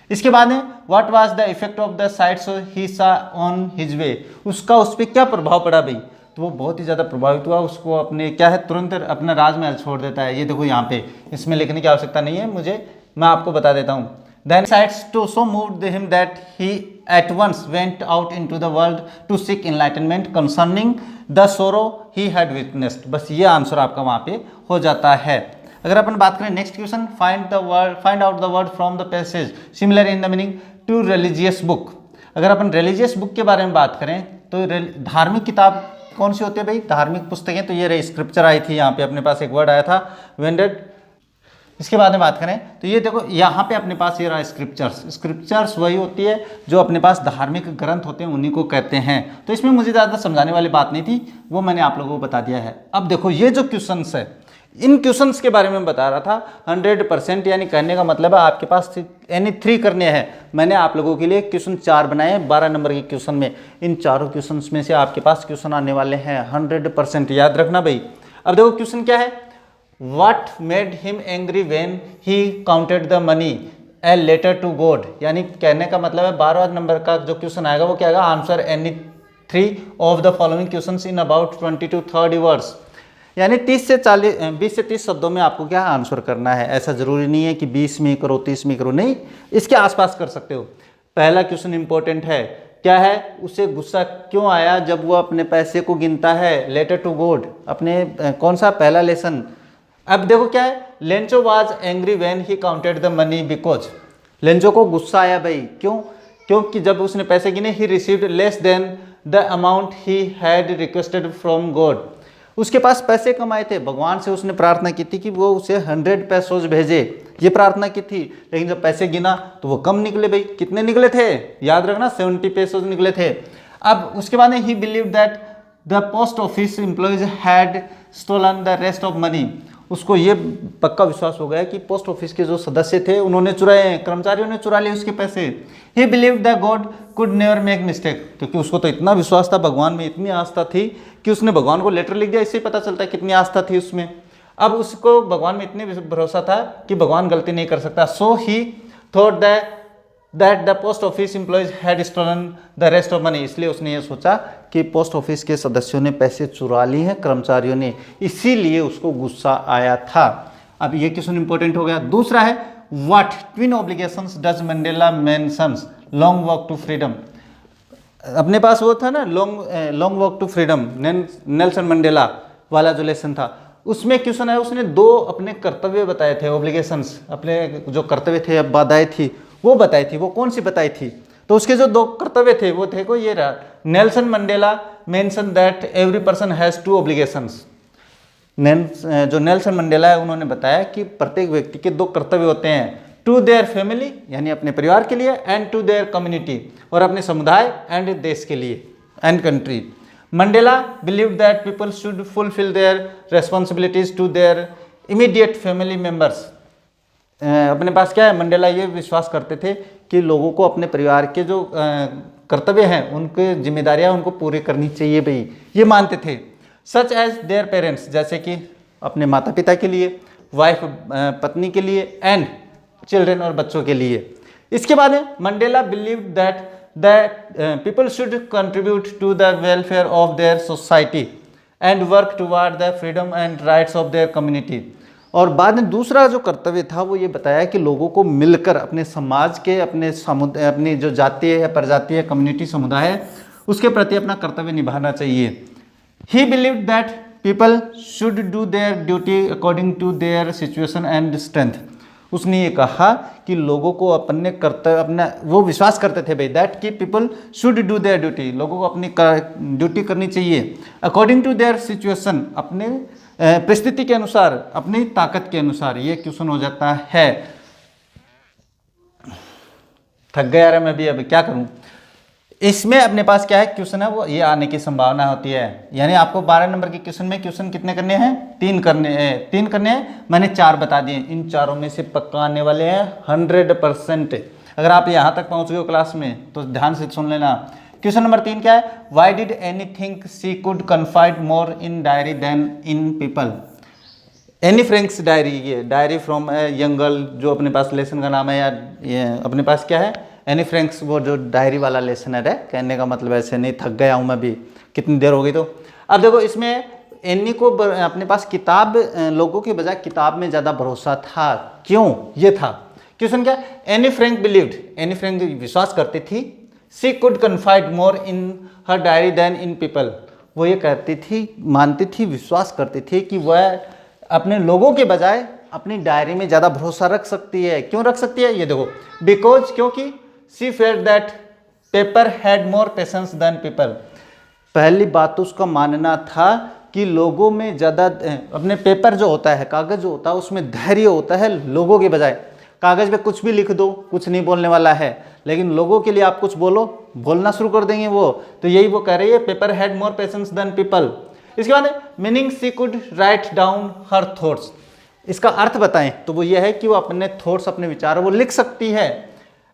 S1: इसके बाद है what was the effect of the sights he saw on his way, उसका उस पर क्या प्रभाव पड़ा भाई। तो वो बहुत ही ज़्यादा प्रभावित हुआ, उसको अपने क्या है तुरंत अपना राजमहल छोड़ देता है। ये देखो यहाँ पे, इसमें लिखने की आवश्यकता नहीं है मुझे, मैं आपको बता देता हूँ। Then sights to so moved him that he at once went out into the world to seek enlightenment concerning the sorrow he had witnessed। बस ये आंसर आपका वहाँ पे हो जाता है। अगर अपन बात करें next question, find out the word from the passage similar in the meaning to religious book. अगर अपन रिलीजियस बुक के बारे में बात करें तो धार्मिक किताब कौन सी होती है भाई, धार्मिक पुस्तकें, तो ये रही स्क्रिप्चर आई थी, यहाँ पे अपने पास एक वर्ड आया था वेंडेड। इसके बाद में बात करें तो ये देखो यहाँ पे अपने पास ये रहा स्क्रिप्चर्स वही होती है जो अपने पास धार्मिक ग्रंथ होते हैं, उन्हीं को कहते हैं। तो इसमें मुझे ज़्यादा समझाने वाली बात नहीं थी, वो मैंने आप लोगों को बता दिया है। अब देखो ये जो क्वेश्चंस है, इन क्वेश्चंस के बारे में बता रहा था 100%, यानी कहने का मतलब है आपके पास एनी 3 करने हैं। मैंने आप लोगों के लिए क्वेश्चन 4 बनाए हैं 12 नंबर के क्वेश्चन में, इन चारों क्वेश्चन में से आपके पास क्वेश्चन आने वाले हैं 100%, याद रखना भाई। अब देखो क्वेश्चन क्या है, What made him angry when he counted the money a letter to God, यानी कहने का मतलब है 12 नंबर का जो क्वेश्चन आएगा वो क्या आएगा, answer any 3 of the following questions in about 20 to 30 words, यानी 20 से 30 शब्दों में आपको क्या आंसर करना है। ऐसा जरूरी नहीं है कि 20 में करो 30 में करो, नहीं, इसके आसपास कर सकते हो। पहला क्वेश्चन इंपॉर्टेंट है, क्या है, उसे गुस्सा क्यों आया जब वो अपने पैसे को गिनता है, लेटर टू गॉड, अपने कौन सा पहला लेसन। अब देखो क्या है, Lencho was angry when he counted the money because, Lencho को गुस्सा आया भाई, क्यों, क्योंकि जब उसने पैसे गिने, he received less than the amount he had requested from God, उसके पास पैसे कम आए थे, भगवान से उसने प्रार्थना की थी कि वो उसे 100 पेसोज भेजे, ये प्रार्थना की थी, लेकिन जब पैसे गिना तो वो कम निकले भाई। कितने निकले थे, याद रखना 70 पेसोज निकले थे। अब उसके बाद he believe that the post office employees had stolen the rest of money, उसको ये पक्का विश्वास हो गया कि पोस्ट ऑफिस के जो सदस्य थे उन्होंने चुराए, कर्मचारियों ने चुरा लिए उसके पैसे। ही believe the God could never make mistake, क्योंकि उसको तो इतना विश्वास था, भगवान में इतनी आस्था थी कि उसने भगवान को लेटर लिख दिया, इससे पता चलता है कितनी आस्था थी उसमें। अब उसको भगवान में इतनी भरोसा था कि भगवान गलती नहीं कर सकता। So he thought that the post office employees had stolen the rest of money, इसलिए उसने ये सोचा कि पोस्ट ऑफिस के सदस्यों ने पैसे चुरा लिए हैं, कर्मचारियों ने, इसीलिए उसको गुस्सा आया था। अब ये क्वेश्चन इंपॉर्टेंट हो गया। दूसरा है what twin obligations does Mandela mentions long walk to freedom, अपने पास वो था ना long walk to freedom, Nelson Mandela वाला जो लेसन था, उसमें क्वेश्चन है, उसने 2 अपने कर्तव्य बताए थे, ऑब्लिगेशंस, अपने जो कर्तव्य थे, बाधाएं थी वो बताई थी। वो कौन सी बताई थी, तो उसके जो 2 कर्तव्य थे वो थे को ये रहा, Nelson Mandela mention that every person has 2 obligations, जो नेल्सन मंडेला है उन्होंने बताया कि प्रत्येक व्यक्ति के 2 कर्तव्य होते हैं, टू देयर फैमिली यानी अपने परिवार के लिए, एंड टू देयर कम्युनिटी और अपने समुदाय, एंड देश के लिए, and country. Mandela believe that people should fulfil their responsibilities to their immediate family members, अपने पास क्या है, मंडेला ये विश्वास करते थे कि लोगों को अपने परिवार के जो कर्तव्य हैं, उनकी जिम्मेदारियां उनको पूरी करनी चाहिए भाई, ये मानते थे। सच एज देयर पेरेंट्स, जैसे कि अपने माता पिता के लिए, वाइफ पत्नी के लिए, एंड चिल्ड्रन और बच्चों के लिए। इसके बाद Mandela believe that the people should contribute to the welfare of their society and work toward the freedom and rights of their community, और बाद में दूसरा जो कर्तव्य था वो ये बताया कि लोगों को मिलकर अपने समाज के, अपनी जो जातीय है, प्रजातीय कम्युनिटी, समुदाय है, उसके प्रति अपना कर्तव्य निभाना चाहिए। He believe that people should do their duty according to their situation and strength, उसने ये कहा कि लोगों को अपने कर्तव्य, अपना वो विश्वास करते थे भाई, दैट कि people should do their duty, लोगों को अपनी ड्यूटी करनी चाहिए, अकॉर्डिंग टू देयर सिचुएशन, अपने परिस्थिति के अनुसार, अपनी ताकत के अनुसार। ये क्वेश्चन हो जाता है। थक गया यार मैं भी, अब क्या करूं। इसमें अपने पास क्या है क्वेश्चन है, वो ये आने की संभावना होती है, यानी आपको 12 नंबर के क्वेश्चन में क्वेश्चन कितने करने हैं, 3 करने हैं, मैंने 4 बता दिए, इन चारों में से पक्का आने वाले हैं 100%। अगर आप यहाँ तक पहुँच गए हो क्लास में तो ध्यान से सुन लेना। क्वेश्चन नंबर 3 क्या है, why did Anne think she could confide more in diary than in people, Anne Frank's diary, ये diary from a young girl, जो अपने पास लेसन का नाम है, या ये अपने पास क्या है, एनी फ्रैंक्स, वो जो डायरी वाला लेसनर है। कहने का मतलब ऐसे नहीं, थक गया हूँ मैं भी, कितनी देर हो गई। तो अब देखो इसमें एनी को अपने पास किताब, लोगों के बजाय किताब में ज़्यादा भरोसा था। क्यों? ये था क्वेश्चन क्या, Anne Frank believed, Anne Frank विश्वास करती थी, she could confide more in her diary than in people, वो ये कहती थी, मानती थी, विश्वास करती थी कि वह अपने लोगों के बजाय अपनी डायरी में ज़्यादा भरोसा रख सकती है। क्यों रख सकती है? ये देखो, बिकॉज, क्योंकि she felt that paper had more patience than people. पहली बात तो उसका मानना था कि लोगों में ज़्यादा, अपने पेपर जो होता है, कागज़ जो होता है, उसमें धैर्य होता है लोगों के बजाय। कागज़ पे कुछ भी लिख दो, कुछ नहीं बोलने वाला है, लेकिन लोगों के लिए आप कुछ बोलो, बोलना शुरू कर देंगे वो। तो यही वो कह रही है, paper had more patience than people. इसके बाद meaning, she could write down her thoughts. इसका अर्थ बताएं तो वो ये है कि वो अपने थॉट्स, अपने विचार वो लिख सकती है।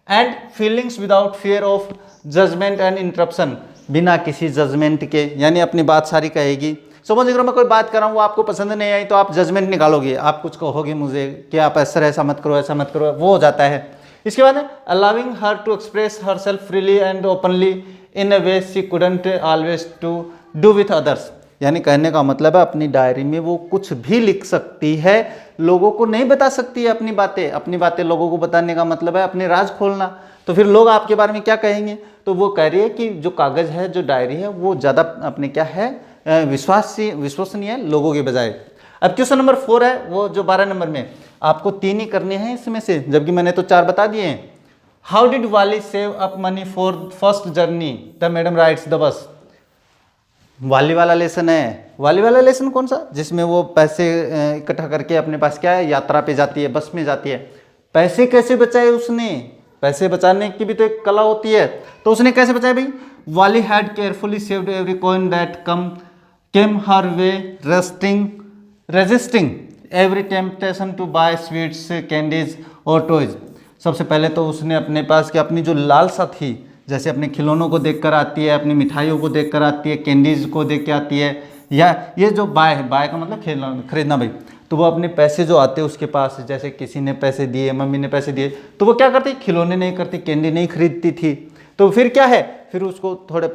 S1: And feelings without fear of judgement and interruption, बिना किसी जजमेंट के, यानी अपनी बात सारी कहेगी। समझ लो मैं कोई बात कर रहा हूँ, वो आपको पसंद नहीं आई तो आप जजमेंट निकालोगे, आप कुछ कहोगे मुझे कि आप ऐसा मत करो, ऐसा मत करो, वो हो जाता है। इसके बाद allowing her to express her self freely and openly in a way she couldn't always to do with others, यानी कहने का मतलब है अपनी डायरी में वो कुछ भी लिख सकती है, लोगों को नहीं बता सकती है अपनी बातें। अपनी बातें लोगों को बताने का मतलब है अपने राज खोलना, तो फिर लोग आपके बारे में क्या कहेंगे। तो वो कह रही है कि जो कागज़ है, जो डायरी है, वो ज़्यादा अपने क्या है, विश्वसनीय है लोगों के बजाय। अब क्वेश्चन नंबर 4 है, वो जो 12 नंबर में, आपको 3 ही करने हैं इसमें से, जबकि मैंने तो 4 बता दिए हैं। हाउ डिड वाली save up money for first journey, the madam rides the bus. वाली वाला लेसन है। वाली वाला लेसन कौन सा? जिसमें वो पैसे इकट्ठा करके अपने पास क्या है, यात्रा पे जाती है, बस में जाती है। पैसे कैसे बचाए उसने? पैसे बचाने की भी तो एक कला होती है, तो उसने कैसे बचाए भाई? Valli had carefully saved every coin that came her way, resisting every temptation to buy sweets, candies और टॉयज। सबसे पहले तो उसने अपने पास की अपनी जो लालसा थी, जैसे अपने खिलौनों को देखकर आती है, अपनी मिठाइयों को देखकर आती है, कैंडीज को देख के आती है, या ये जो बाय का मतलब खरीदना भाई, तो वो अपने पैसे जो आते हैं उसके पास, जैसे किसी ने पैसे दिए, मम्मी ने पैसे दिए, तो वो क्या करती, खिलौने नहीं करती, कैंडी नहीं खरीदती थी। तो फिर क्या है, फिर उसको थोड़े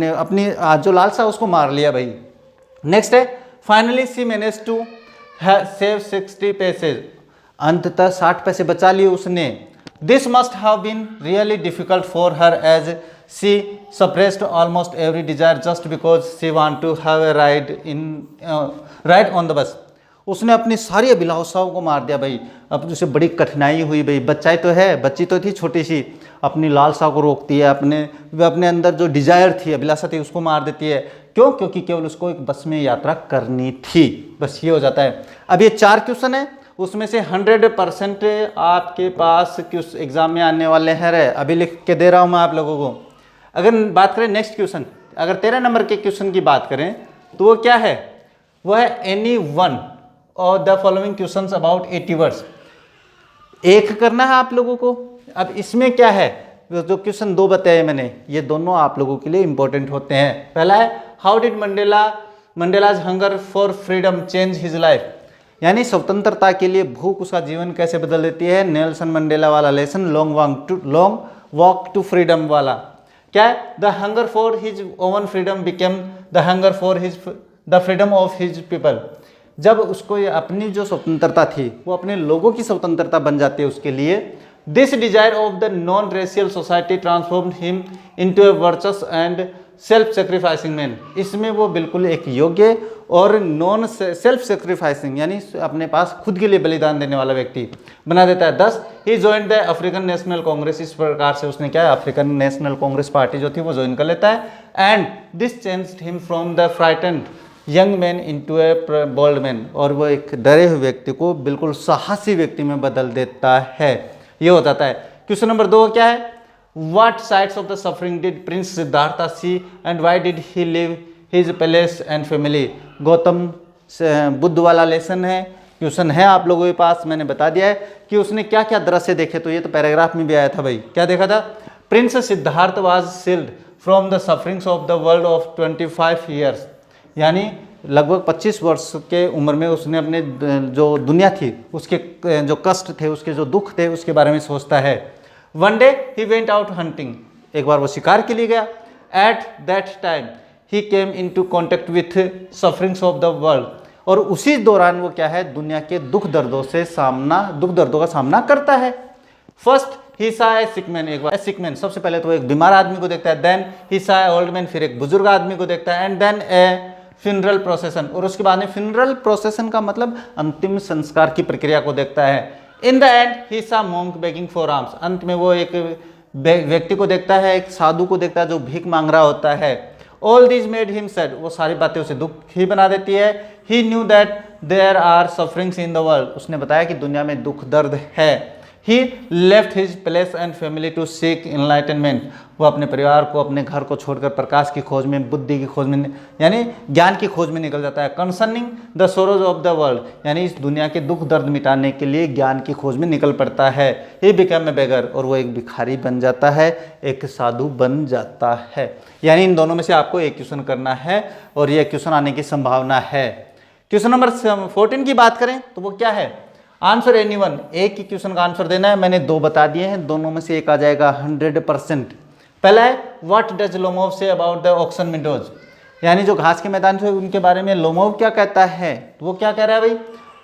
S1: अपनी जो लालसा उसको मार लिया भाई। नेक्स्ट है, finally she manage to save 60 paise, अंततः 60 पैसे बचा लिए उसने। This must have been really difficult for her as she suppressed almost every desire just because she want to have a ride on the bus. उसने अपनी सारी अभिलाषाओं को मार दिया भाई। अब उसे बड़ी कठिनाई हुई भाई, बच्चा तो है, बच्ची तो थी छोटी सी, अपनी लालसा को रोकती है, अपने अंदर जो डिजायर थी, अभिलाषा थी, उसको मार देती है। क्यों? क्योंकि केवल उसको एक बस में यात्रा करनी थी, बस ये हो जाता है। अब ये 4 क्वेश्चन है, उसमें से 100% आपके पास एग्जाम में आने वाले हैं रे, अभी लिख के दे रहा हूँ मैं आप लोगों को। अगर बात करें नेक्स्ट क्वेश्चन, अगर 13 नंबर के क्वेश्चन की बात करें तो वो क्या है, वो है एनी वन और the following questions about 80 words. एक करना है आप लोगों को। अब इसमें क्या है, जो क्वेश्चन 2 बताए मैंने, ये दोनों आप लोगों के लिए इंपॉर्टेंट होते हैं। पहला है, how did Mandela's hunger for freedom change his life, यानी स्वतंत्रता के लिए भूख उसका जीवन कैसे बदल देती है। नेल्सन मंडेला वाला lesson, long walk to freedom वाला क्या है, the hunger for his own freedom became the hunger for the freedom of his people. जब उसको ये अपनी जो स्वतंत्रता थी वो अपने लोगों की स्वतंत्रता बन जाती है उसके लिए। This desire of the non racial society transformed him into a virtuous and self sacrificing man. इसमें वो बिल्कुल एक योग्य और नॉन सेल्फ सेक्रीफाइसिंग, यानी अपने पास खुद के लिए बलिदान देने वाला व्यक्ति बना देता है। 10 he join the African National Congress. इस प्रकार से उसने क्या है, अफ्रीकन नेशनल कांग्रेस पार्टी जो थी वो ज्वाइन कर लेता है। And this changed him from the frightened young man into a bold man, और वो एक डरे हुए व्यक्ति को बिल्कुल साहसी व्यक्ति में बदल देता है। ये हो जाता है। क्वेश्चन नंबर 2 क्या है, What sides of the suffering did Prince Siddhartha see and why did he leave his palace and family? Gautam Buddha वाला लेसन है, क्वेश्चन है आप लोगों के पास। मैंने बता दिया है कि उसने क्या क्या दृश्य देखे, तो ये तो पैराग्राफ में भी आया था भाई। क्या देखा था, Prince Siddharth was shield from the sufferings of the world of 25 years, यानी लगभग 25 वर्ष के उम्र में उसने अपने जो दुनिया थी उसके जो कष्ट थे, उसके जो दुख थे, उसके बारे में सोचता है। One day he went out hunting, एक बार वो शिकार के लिए गया। At that time he came into contact with sufferings of the world, और उसी दौरान वो क्या है, दुनिया के दुख दर्दों का सामना करता है। फर्स्ट ही सा ए सिक मैन, एक बार सिक मैन, सबसे पहले तो एक बीमार आदमी को देखता है। देन ही सा ए ओल्ड मैन, फिर एक बुजुर्ग आदमी को देखता है। And then a funeral procession, और उसके बाद में फ्यूनरल प्रोसेसन का मतलब अंतिम संस्कार की प्रक्रिया को देखता है। इन द एंड ही सा मॉन्क बेगिंग फॉर आर्म्स, अंत में वो एक व्यक्ति को देखता है, एक साधु को देखता है जो भीख मांग रहा होता है। All this made him sad, वो सारी बातें उसे दुख ही बना देती है। He knew that there are sufferings in the world, उसने बताया कि दुनिया में दुख दर्द है। He left his place and family to seek enlightenment, वो अपने परिवार को, अपने घर को छोड़कर प्रकाश की खोज में, बुद्धि की खोज में, यानी ज्ञान की खोज में निकल जाता है। Concerning the sorrows of the world, यानी इस दुनिया के दुख दर्द मिटाने के लिए ज्ञान की खोज में निकल पड़ता है। ही बिकम ए बेगर, और वो एक भिखारी बन जाता है, एक साधु बन जाता है। यानी इन दोनों में से आपको एक क्वेश्चन करना है और ये क्वेश्चन आने की संभावना है। क्वेश्चन नंबर 14 की बात करें तो वो क्या है, आंसर एनीवन, एक ही क्वेश्चन का आंसर देना है। मैंने दो बता दिए हैं, दोनों में से एक आ जाएगा 100%। पहला है what does Lomov say about the oxen meadows, यानी जो घास के मैदान थे उनके बारे में लोमोव क्या कहता है। तो वो क्या कह रहा है भाई,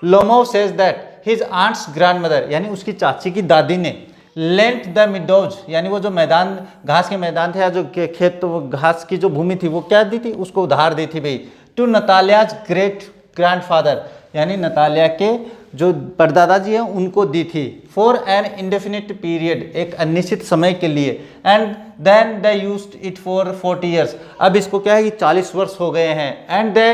S1: Lomov says that his aunt's grandmother, यानी उसकी चाची की दादी ने लेंट द मिडोज, यानी वो जो मैदान, घास के मैदान थे या जो खेत, तो वो घास की जो भूमि थी वो क्या दी थी, उसको उधार दी थी भाई, टू नतालियाज ग्रेट ग्रैंडफादर, यानी नतालिया के जो परदादा जी हैं उनको दी थी। फॉर एन इंडेफिनिट पीरियड, एक अनिश्चित समय के लिए। And then they used it for 40 years, अब इसको क्या है कि 40 वर्ष हो गए हैं। And they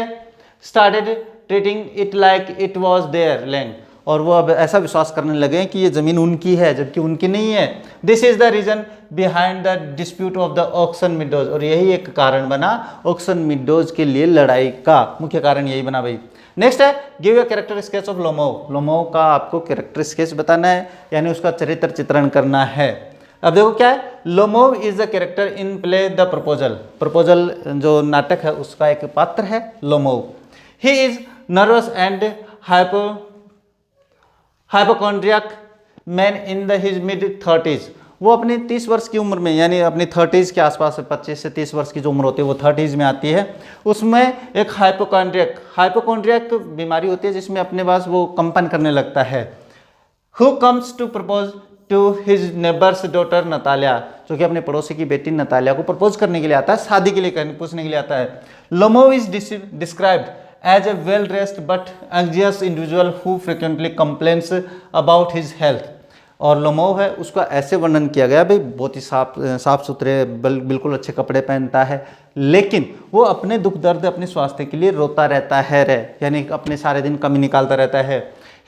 S1: started treating it like it was there land, और वो अब ऐसा विश्वास करने लगे कि ये ज़मीन उनकी है जबकि उनकी नहीं है। This is the reason behind the dispute of the oxen meadows, और यही एक कारण बना ऑक्सन मिडोज के लिए लड़ाई का, मुख्य कारण यही बना भाई। नेक्स्ट है give a character sketch of Lomov, Lomov का आपको कैरेक्टर स्केच बताना है, यानी उसका चरित्र चित्रण करना है। अब देखो क्या है, Lomov is the character in play the proposal, proposal जो नाटक है उसका एक पात्र है Lomov. He is nervous and hypochondriac man in the his mid 30s, वो अपनी 30 वर्ष की उम्र में, यानी अपनी 30s के आसपास, 25 से 30 वर्ष की जो उम्र होती है वो 30s में आती है। उसमें एक हाइपोकॉन्ड्रियक बीमारी होती है जिसमें अपने पास वो कंपन करने लगता है। Who comes to propose to his neighbour's daughter Natalia, जो कि अपने पड़ोसी की बेटी नतालिया को प्रपोज करने के लिए आता है, शादी के लिए पूछने के लिए आता है। Lomov is described as a well dressed but anxious individual who frequently complains about his health, और लोमोव है उसका ऐसे वर्णन किया गया भाई, बहुत ही साफ सुथरे, बिल्कुल अच्छे कपड़े पहनता है, लेकिन वो अपने दुख दर्द, अपने स्वास्थ्य के लिए रोता रहता है यानी अपने सारे दिन कमी निकालता रहता है।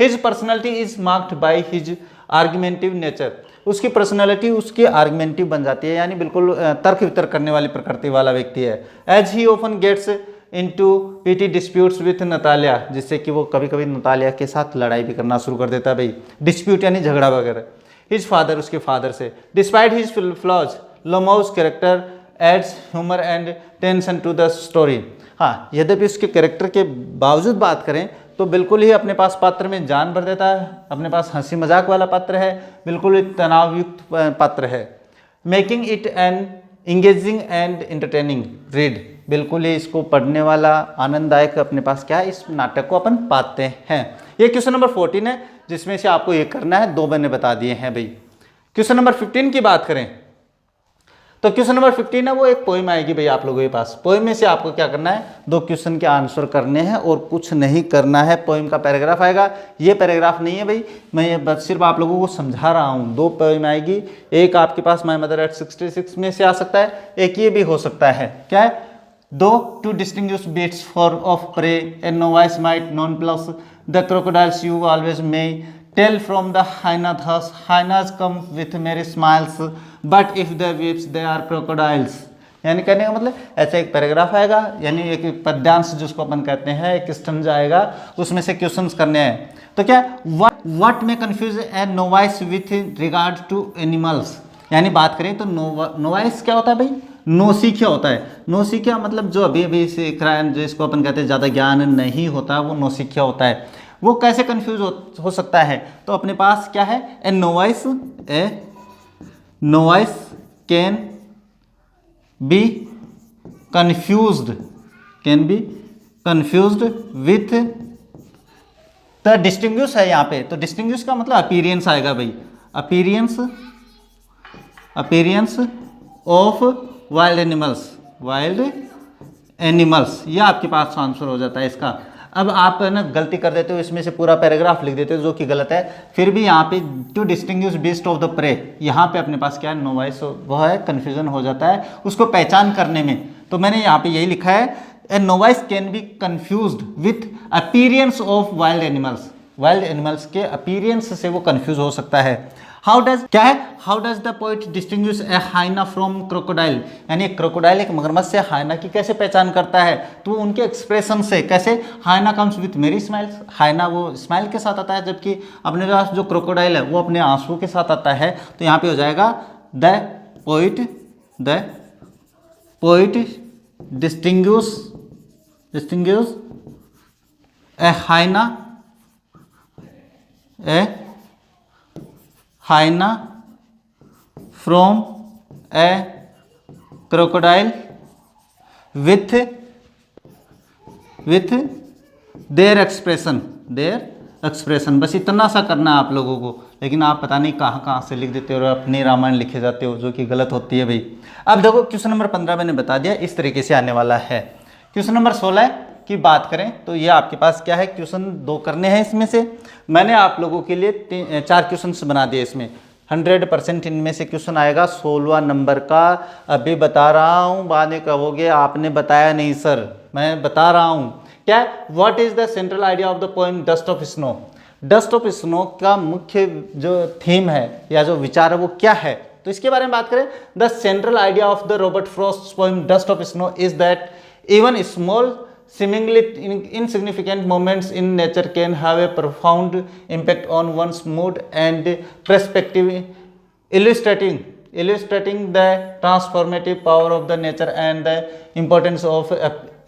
S1: His personality is marked by his argumentative nature, उसकी पर्सनैलिटी उसकी आर्ग्यूमेंटिव बन जाती है, यानी बिल्कुल तर्क वितर्क करने वाली प्रकृति वाला व्यक्ति है। As he often gets into petty disputes with Natalia, जिससे कि वो कभी कभी नतालिया के साथ लड़ाई भी करना शुरू कर देता है भाई, डिस्प्यूट यानी झगड़ा वगैरह। हिज फादर, उसके फादर से। Despite his flaws, Lomov's character adds humour and tension to the story. हाँ, यद्यपि उसके कैरेक्टर के बावजूद बात करें तो बिल्कुल ही अपने पास पात्र में जान भर देता है, अपने पास हंसी मजाक वाला पात्र है, बिल्कुल तनावयुक्त पात्र है। Making it an engaging and entertaining read, बिल्कुल ही इसको पढ़ने वाला, आनंददायक अपने पास क्या है, इस नाटक को अपन पाते हैं। ये क्वेश्चन नंबर 14 है जिसमें से आपको ये करना है, दो मैंने बता दिए हैं भाई। क्वेश्चन नंबर 15 की बात करें तो क्वेश्चन नंबर 15 है वो एक पोइम आएगी भाई आप लोगों के पास। पोइम में से आपको क्या करना है, दो क्वेश्चन के आंसर करने हैं और कुछ नहीं करना है। पोइम का पैराग्राफ आएगा, ये पैराग्राफ नहीं है भाई, मैं ये बस सिर्फ आप लोगों को समझा रहा हूँ। दो पोइम आएगी, एक आपके पास माय मदर एट 66 में से आ सकता है, एक ये भी हो सकता है। क्या है, दो to distinguish beasts for of prey and novice might nonplus the crocodiles you always may tell from the hyena thus hyenas come with merry smiles but if the weeps they are crocodiles. यानी कहने का मतलब ऐसा एक paragraph आएगा, यानी एक पद्यांश जिसको अपन कहते हैं, एक स्टंज आएगा, उसमें से क्वेश्चंस करने हैं। तो क्या व्हाट में confuse a novice with regard to animals, यानी बात करें तो नोवाइस क्या होता है भाई, नौसिखिया होता है। नौसिखिया मतलब जो अभी अभी सीख रहा है, जिसको अपन कहते हैं ज़्यादा ज्ञान नहीं होता, वो नौसिखिया होता है। वो कैसे कंफ्यूज हो सकता है? तो अपने पास क्या है, a novice can be confused with the distinguish है यहाँ पे। तो डिस्टिंग्विश का मतलब अपीरियंस आएगा भाई, अपीरियंस ऑफ वाइल्ड एनिमल्स, ये आपके पास आंसर हो जाता है इसका। अब आप ना गलती कर देते हो, इसमें से पूरा पैराग्राफ लिख देते हो जो कि गलत है। फिर भी यहाँ पे to distinguish beast of the prey, यहाँ पे अपने पास क्या है, नोवाइस, वह है, कन्फ्यूजन हो जाता है उसको पहचान करने में। तो मैंने यहाँ पे यही लिखा है, a novice can be confused with appearance of wild animals के अपीरियंस से वो कन्फ्यूज हो सकता है। हाउ डज क्या है, how does the poet distinguish a hyena from crocodile, यानी क्रोकोडाइल एक मगरमच्छ से हाइना की कैसे पहचान करता है? तो उनके एक्सप्रेशन से। कैसे? हाइना कम्स विथ मेरी स्माइल्स, हाइना वो स्माइल के साथ आता है, जबकि अपने पास जो क्रोकोडाइल है वो अपने आंसू के साथ आता है। तो यहाँ पे हो जाएगा the poet distinguish a hyena from a crocodile with their expression. बस इतना सा करना है आप लोगों को, लेकिन आप पता नहीं कहाँ कहाँ से लिख देते हो और अपनी रामायण लिखे जाते हो, जो कि गलत होती है भाई। अब देखो क्वेश्चन नंबर 15 मैंने बता दिया, इस तरीके से आने वाला है। क्वेश्चन नंबर 16 की बात करें तो ये आपके पास क्या है, क्वेश्चन 2 करने हैं। इसमें से मैंने आप लोगों के लिए 4 क्वेश्चन बना दिए। इसमें 100% इनमें से क्वेश्चन आएगा 16 नंबर का। अभी बता रहा हूँ, बाद में कहोगे आपने बताया नहीं सर, मैं बता रहा हूँ। क्या है, what is the central idea of the poem dust of snow? Dust of snow का मुख्य जो थीम है या जो विचार है वो क्या है? तो इसके बारे में बात करें, the central idea of the Robert Frost poem dust of snow is that even small seemingly insignificant moments in nature can have a profound impact on one's mood and perspective, illustrating the transformative power of the nature and the importance of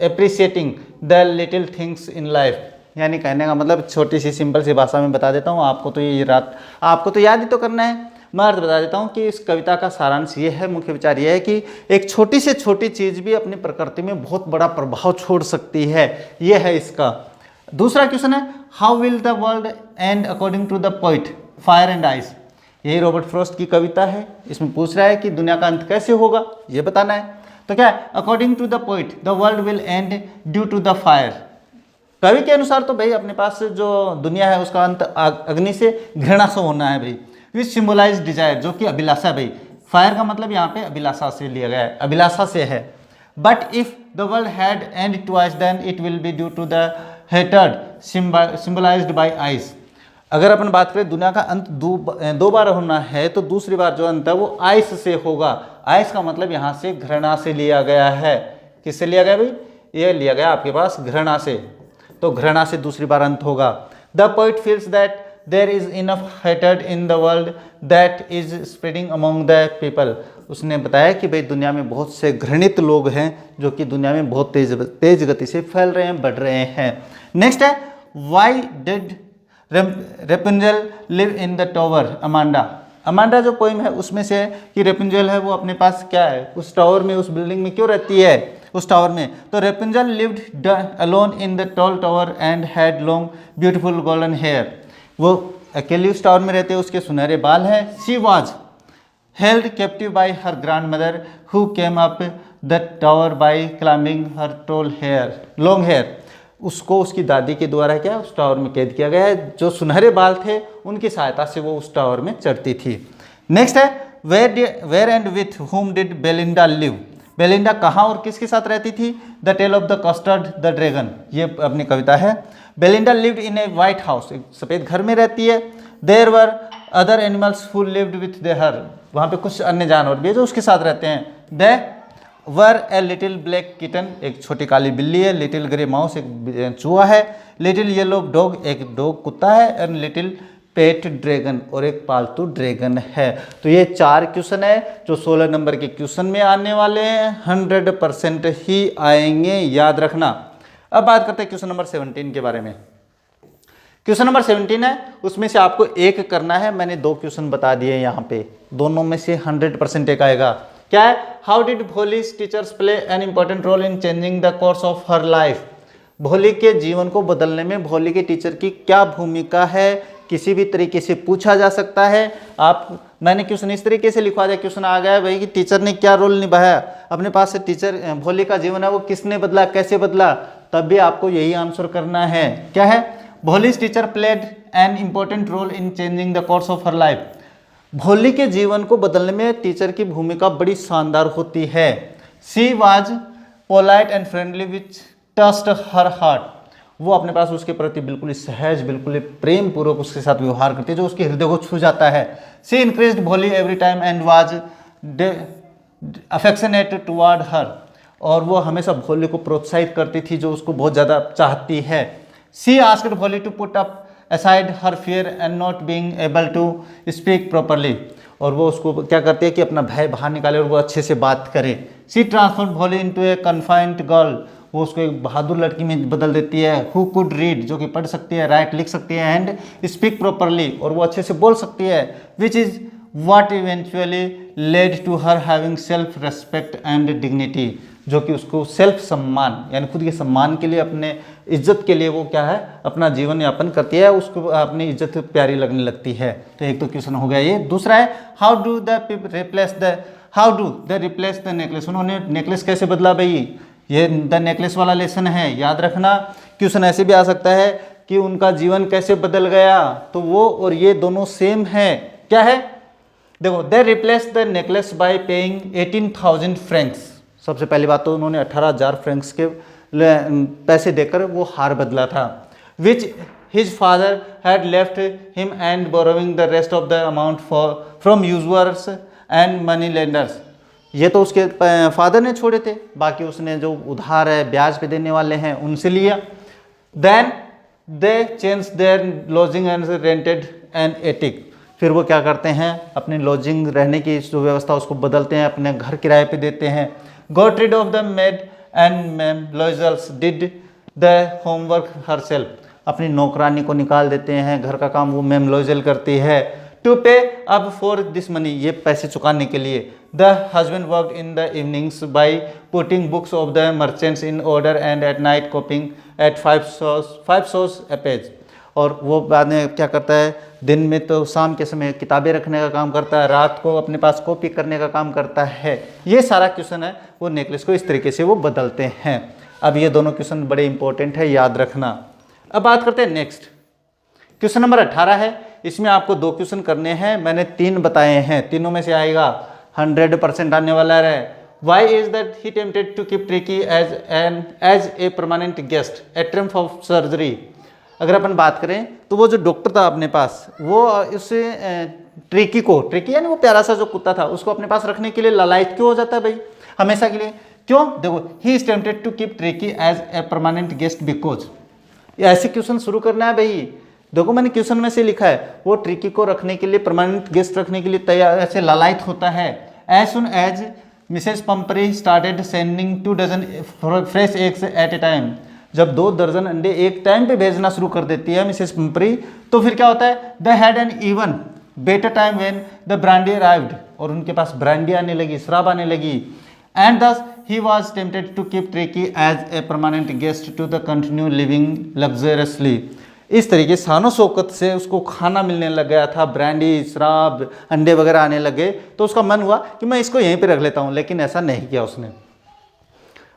S1: appreciating the little things in life। यानी कहने का मतलब छोटी सी simple सी भाषा में बता देता हूँ आपको, तो ये आपको तो याद ही तो करना है। मैं अर्थ बता देता हूँ कि इस कविता का सारांश ये है, मुख्य विचार ये है कि एक छोटी से छोटी चीज़ भी अपनी प्रकृति में बहुत बड़ा प्रभाव छोड़ सकती है। ये है इसका। दूसरा क्वेश्चन है, how will the world end according to the poet fire and ice? यही रॉबर्ट फ्रॉस्ट की कविता है। इसमें पूछ रहा है कि दुनिया का अंत कैसे होगा, ये बताना है। तो क्या है, according to the poet the world will end due to the fire. कवि के अनुसार तो भाई अपने पास जो दुनिया है उसका अंत अग्नि से, घृणा से होना है भाई। विच सिम्बोलाइज डिजायर, जो कि अभिलाषा भाई। फायर का मतलब यहाँ पे अभिलाषा से लिया गया है, अभिलाषा से है। But if the world had end twice then it will be due to the hatred symbolised by ice. अगर अपन बात करें दुनिया का अंत दो बार होना है, तो दूसरी बार जो अंत है वो आइस से होगा। आइस का मतलब यहाँ से घृणा से लिया गया है। किससे लिया गया भाई? ये लिया गया आपके पास घृणा से, तो घृणा से दूसरी बार अंत होगा। The poet feels that there is enough hatred in the world that is spreading among the people. उसने बताया कि भाई दुनिया में बहुत से घृणित लोग हैं जो कि दुनिया में बहुत तेज गति से फैल रहे हैं, बढ़ रहे हैं। नेक्स्ट है, why did Rapunzel live in the tower? Amanda जो पोइम है उसमें से है कि रेपुंजल है वो अपने पास क्या है, उस टावर में, उस बिल्डिंग में क्यों रहती है, उस टावर में। तो Rapunzel lived alone in the tall tower and had long beautiful golden hair. वो अकेली उस टावर में रहते हैं, उसके सुनहरे बाल हैं। She was held captive by her grandmother who came up the tower by climbing her tall hair long hair. उसको उसकी दादी के द्वारा क्या उस टावर में कैद किया गया है। जो सुनहरे बाल थे उनकी सहायता से वो उस टावर में चढ़ती थी। नेक्स्ट है, where and with whom did Belinda live? Belinda कहाँ और किसके साथ रहती थी? The tale of the custard the dragon, ये अपनी कविता है। Belinda lived in a white house, एक सफ़ेद घर में रहती है। There were other animals who lived with her, वहाँ पे कुछ अन्य जानवर भी है जो उसके साथ रहते हैं। दे वर ए लिटिल ब्लैक किटन, एक छोटी काली बिल्ली है। लिटिल ग्रे माउस, एक चूहा है। लिटिल येलो डॉग, एक डॉग कुत्ता है। एंड लिटिल पेट ड्रैगन और एक पालतू ड्रैगन है। तो ये 4 क्वेश्चन है जो 16 नंबर के क्वेश्चन में आने वाले हैं, 100% ही आएंगे, याद रखना। अब बात करते हैं क्वेश्चन नंबर 17 के बारे में। क्वेश्चन नंबर 17 है, उसमें से आपको एक करना है। मैंने 2 क्वेश्चन बता दिए यहाँ पे, दोनों में से 100% एक आएगा। क्या है? How did Bholi's teachers play an important role in changing the course of her life. Bholi के जीवन को बदलने में भोली के टीचर की क्या भूमिका है, किसी भी तरीके से पूछा जा सकता है। मैंने क्वेश्चन इस तरीके से लिखवा दिया, क्वेश्चन आ गया है भाई कि टीचर ने क्या रोल निभाया अपने पास से, टीचर भोली का जीवन है वो किसने बदला, कैसे बदला, तब भी आपको यही आंसर करना है। क्या है? Bholi's teacher played an important role in changing the course of her life. Bholi के जीवन को बदलने में टीचर की भूमिका बड़ी शानदार होती है। She was polite and friendly which touched her heart. वो अपने पास उसके प्रति बिल्कुल सहज, बिल्कुल प्रेम पूर्वक उसके साथ व्यवहार करती है जो उसके हृदय को छू जाता है। She increased Bholi every time and was affectionate toward her. और वो हमेशा भोली को प्रोत्साहित करती थी जो उसको बहुत ज़्यादा चाहती है। She asked Bholi to put up aside her fear and not being able to speak properly. और वो उसको क्या करती है कि अपना भय बाहर निकाले और वो अच्छे से बात करे। शी ट्रांसफॉर्म भोली इनटू ए कन्फाइंड गर्ल। वो उसको एक बहादुर लड़की में बदल देती है। हु कुड रीड, जो कि पढ़ सकती है, राइट लिख सकती है, एंड स्पीक प्रॉपरली, और वो अच्छे से बोल सकती है। Which is what eventually led to her having self respect and dignity. जो कि उसको सेल्फ सम्मान यानी खुद के सम्मान के लिए, अपने इज्जत के लिए वो क्या है अपना जीवन यापन करती है, उसको अपनी इज्जत प्यारी लगने लगती है। तो एक तो क्वेश्चन हो गया ये। दूसरा है how do the replace the necklace. उन्होंने नेकलेस कैसे बदला भाई, ये द नेकलेस वाला लेसन है, याद रखना। क्वेश्चन ऐसे भी आ सकता है कि उनका जीवन कैसे बदल गया, तो वो और ये दोनों सेम है। क्या है? देखो, they replace the necklace by paying 18,000 francs. सबसे पहली बात तो उन्होंने 18,000 फ्रैंक्स के पैसे देकर वो हार बदला था। विच his father had left him and borrowing the rest of the amount from users and money lenders. ये तो उसके फादर ने छोड़े थे, बाकी उसने जो उधार है ब्याज पे देने वाले हैं उनसे लिया। Then they change their lodging and rented an attic. फिर वो क्या करते हैं, अपनी लॉजिंग रहने की जो व्यवस्था उसको बदलते हैं, अपने घर किराए पे देते हैं। Got rid of the maid and मैम Loisel did the homework herself. अपनी नौकरानी को निकाल देते हैं, घर का काम वो मैम लॉयजल करती है। टू पे अब फॉर दिस मनी, ये पैसे चुकाने के लिए। The husband worked in the evenings by putting books of the merchants in order and at night copying at 5 sous a page. और वो बाद में क्या करता है, दिन में तो शाम के समय किताबें रखने का काम करता है, रात को अपने पास कॉपी करने का काम करता है। ये सारा क्वेश्चन है वो नेकलेस को इस तरीके से वो बदलते हैं। अब ये दोनों क्वेश्चन बड़े इंपॉर्टेंट है, याद रखना। अब बात करते हैं नेक्स्ट क्वेश्चन नंबर 18 है। इसमें आपको 2 क्वेश्चन करने हैं, मैंने 3 बताए हैं, तीनों में से आएगा 100% आने वाला है। Why is that he tempted to keep Tricki as a permanent guest at triumph of surgery. अगर अपन बात करें तो वो जो डॉक्टर था अपने पास, वो उसे ट्रिकी यानी वो प्यारा सा जो कुत्ता था उसको अपने पास रखने के लिए लालायित क्यों हो जाता है भाई हमेशा के लिए, क्यों? देखो, he is tempted to keep Tricki as a permanent guest because. ऐसे क्वेश्चन शुरू करना है भाई। देखो, मैंने क्वेश्चन में से लिखा है वो ट्रिकी को रखने के लिए, परमानेंट गेस्ट रखने के लिए तैयार ऐसे लालायित होता है। As soon as Mrs Pumphrey started sending 2 dozen fresh eggs at a time. जब 2 दर्जन अंडे एक टाइम पे भेजना शुरू कर देती है मिसेस पंपरी, तो फिर क्या होता है, the had an even better time when the brandy arrived. और उनके पास ब्रांडी आने लगी, शराब आने लगी। And thus he was tempted to keep Tricki as a permanent guest to the continue living luxuriously. इस तरीके शानो शौकत से उसको खाना मिलने लग गया था, ब्रांडी, शराब, अंडे वगैरह आने लगे, तो उसका मन हुआ कि मैं इसको यहीं पे रख लेता हूँ, लेकिन ऐसा नहीं किया उसने।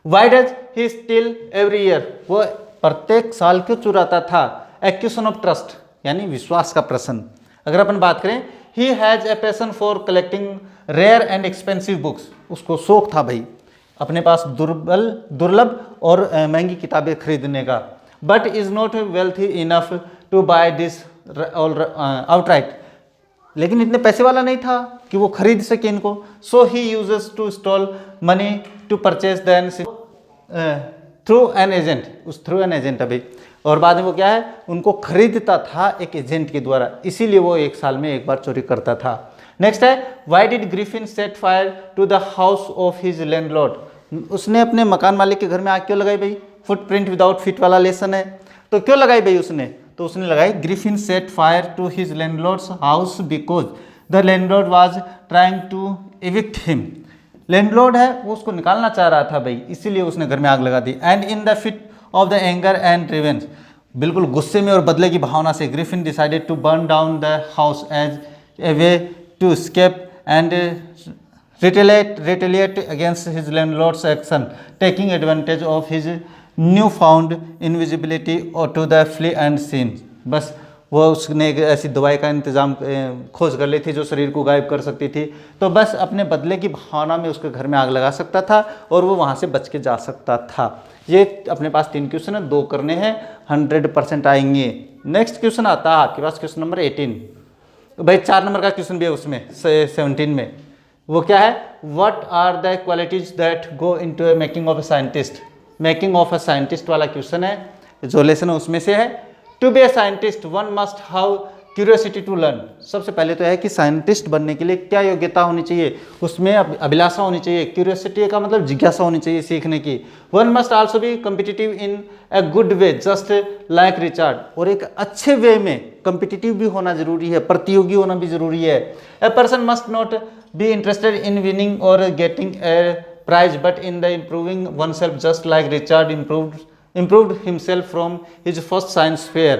S1: Why does he still every year, वो प्रत्येक साल क्यों चुराता था? एक्वेशन ऑफ ट्रस्ट यानी विश्वास का प्रश्न। अगर अपन बात करें, he has a passion for collecting rare and expensive books. उसको शौक था भाई अपने पास दुर्लभ और महंगी किताबें खरीदने का। But is not wealthy enough to buy this outright, लेकिन इतने पैसे वाला नहीं था कि वो खरीद सके इनको। So he uses to stall money to purchase then through an agent. उस थ्रू एन एजेंट अभी और बाद में वो क्या है, उनको खरीदता था एक एजेंट के द्वारा, इसीलिए वो 1 साल में एक बार चोरी करता था। नेक्स्ट है, why did Griffin set fire to the house of his landlord. उसने अपने मकान मालिक के घर में आग क्यों लगाई भाई, फुटप्रिंट विदाउट फीट वाला लेसन है, तो क्यों लगाई भाई उसने, तो उसने लगाई Griffin set fire to his landlord's house because the landlord was trying to evict him. Landlord है वो उसको निकालना चाह रहा था भाई, इसीलिए उसने घर में आग लगा दी। And in the fit of the anger and revenge, बिल्कुल गुस्से में और बदले की भावना से Griffin decided to burn down the house as a way to escape and retaliate against his landlord's action, taking advantage of his newfound invisibility or to the flee and sin। बस वो उसने एक ऐसी दवाई का इंतज़ाम खोज कर ली थी जो शरीर को गायब कर सकती थी, तो बस अपने बदले की भावना में उसके घर में आग लगा सकता था और वो वहाँ से बच के जा सकता था। ये अपने पास 3 क्वेश्चन है, 2 करने हैं, 100% आएंगे। नेक्स्ट क्वेश्चन आता है आपके पास क्वेश्चन नंबर 18, भाई 4 नंबर का क्वेश्चन भी है उसमें 17 में। वो क्या है, what are the qualities that go into a making of a scientist. Making of a scientist वाला क्वेश्चन है, जो लेसन है उसमें से है। To be a scientist one must have curiosity to learn. सबसे पहले तो है कि साइंटिस्ट बनने के लिए क्या योग्यता होनी चाहिए, उसमें अभिलाषा होनी चाहिए। क्यूरियोसिटी का मतलब जिज्ञासा होनी चाहिए सीखने की। One must also be competitive in a good way just like Richard. और एक अच्छे वे में कम्पिटिटिव भी होना जरूरी है, प्रतियोगी होना भी जरूरी है। A person must not be interested in winning और getting a prize but in the improving oneself just like Richard improved himself from his first science fair।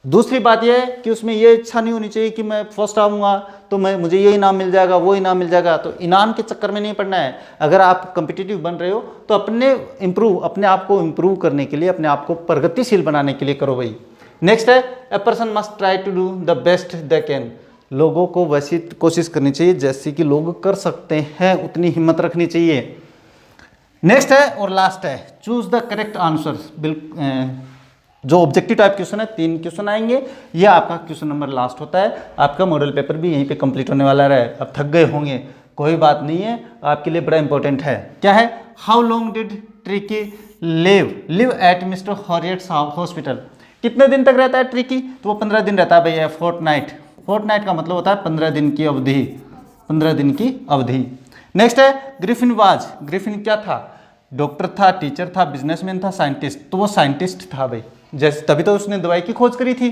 S1: दूसरी बात यह है कि उसमें ये इच्छा नहीं होनी चाहिए कि मैं फर्स्ट आऊँगा तो मुझे ये इनाम मिल जाएगा, वो इनाम मिल जाएगा, तो इनाम के चक्कर में नहीं पड़ना है। अगर आप कम्पिटिटिव बन रहे हो तो अपने आप को इम्प्रूव करने के लिए, अपने आप को प्रगतिशील बनाने के लिए करो भाई। नेक्स्ट है, a person must try to do the best they can. लोगों को वैसी कोशिश करनी चाहिए जैसी कि लोग कर सकते हैं, उतनी हिम्मत रखनी चाहिए। नेक्स्ट है और लास्ट है, चूज द करेक्ट आंसर। जो ऑब्जेक्टिव टाइप क्वेश्चन है, 3 क्वेश्चन आएंगे, ये आपका क्वेश्चन नंबर लास्ट होता है। आपका मॉडल पेपर भी यहीं पे कंप्लीट होने वाला है। अब थक गए होंगे, कोई बात नहीं है, आपके लिए बड़ा इंपॉर्टेंट है। क्या है, how long did Tricki live at Mr Herriot's hospital. कितने दिन तक रहता है ट्रिकी, तो वो 15 दिन रहता है भैया। फोर्टनाइट का मतलब होता है 15 दिन की अवधि, 15 दिन की अवधि। नेक्स्ट है, ग्रिफिन क्या था, डॉक्टर था, टीचर था, बिजनेसमैन था, साइंटिस्ट। तो वो साइंटिस्ट था भाई, जैसे तभी तो उसने दवाई की खोज करी थी।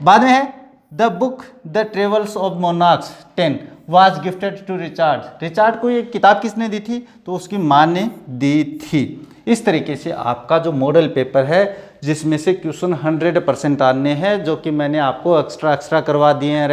S1: बाद में है, the book the travels of monarchs 10 was gifted to Richard को ये किताब किसने दी थी, तो उसकी माँ ने दी थी। इस तरीके से आपका जो मॉडल पेपर है, जिसमें से क्वेश्चन 100% आने हैं, जो कि मैंने आपको एक्स्ट्रा करवा दिए हैं।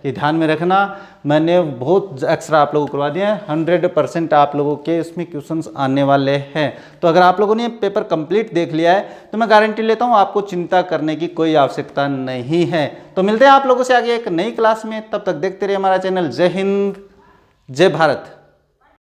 S1: ये ध्यान में रखना, मैंने बहुत एक्स्ट्रा आप लोगों को करवा दिए हैं। 100% आप लोगों के इसमें क्वेश्चंस आने वाले हैं। तो अगर आप लोगों ने पेपर कंप्लीट देख लिया है तो मैं गारंटी लेता हूँ आपको चिंता करने की कोई आवश्यकता नहीं है। तो मिलते हैं आप लोगों से आगे एक नई क्लास में, तब तक देखते रहिए हमारा चैनल। जय हिंद, जय भारत।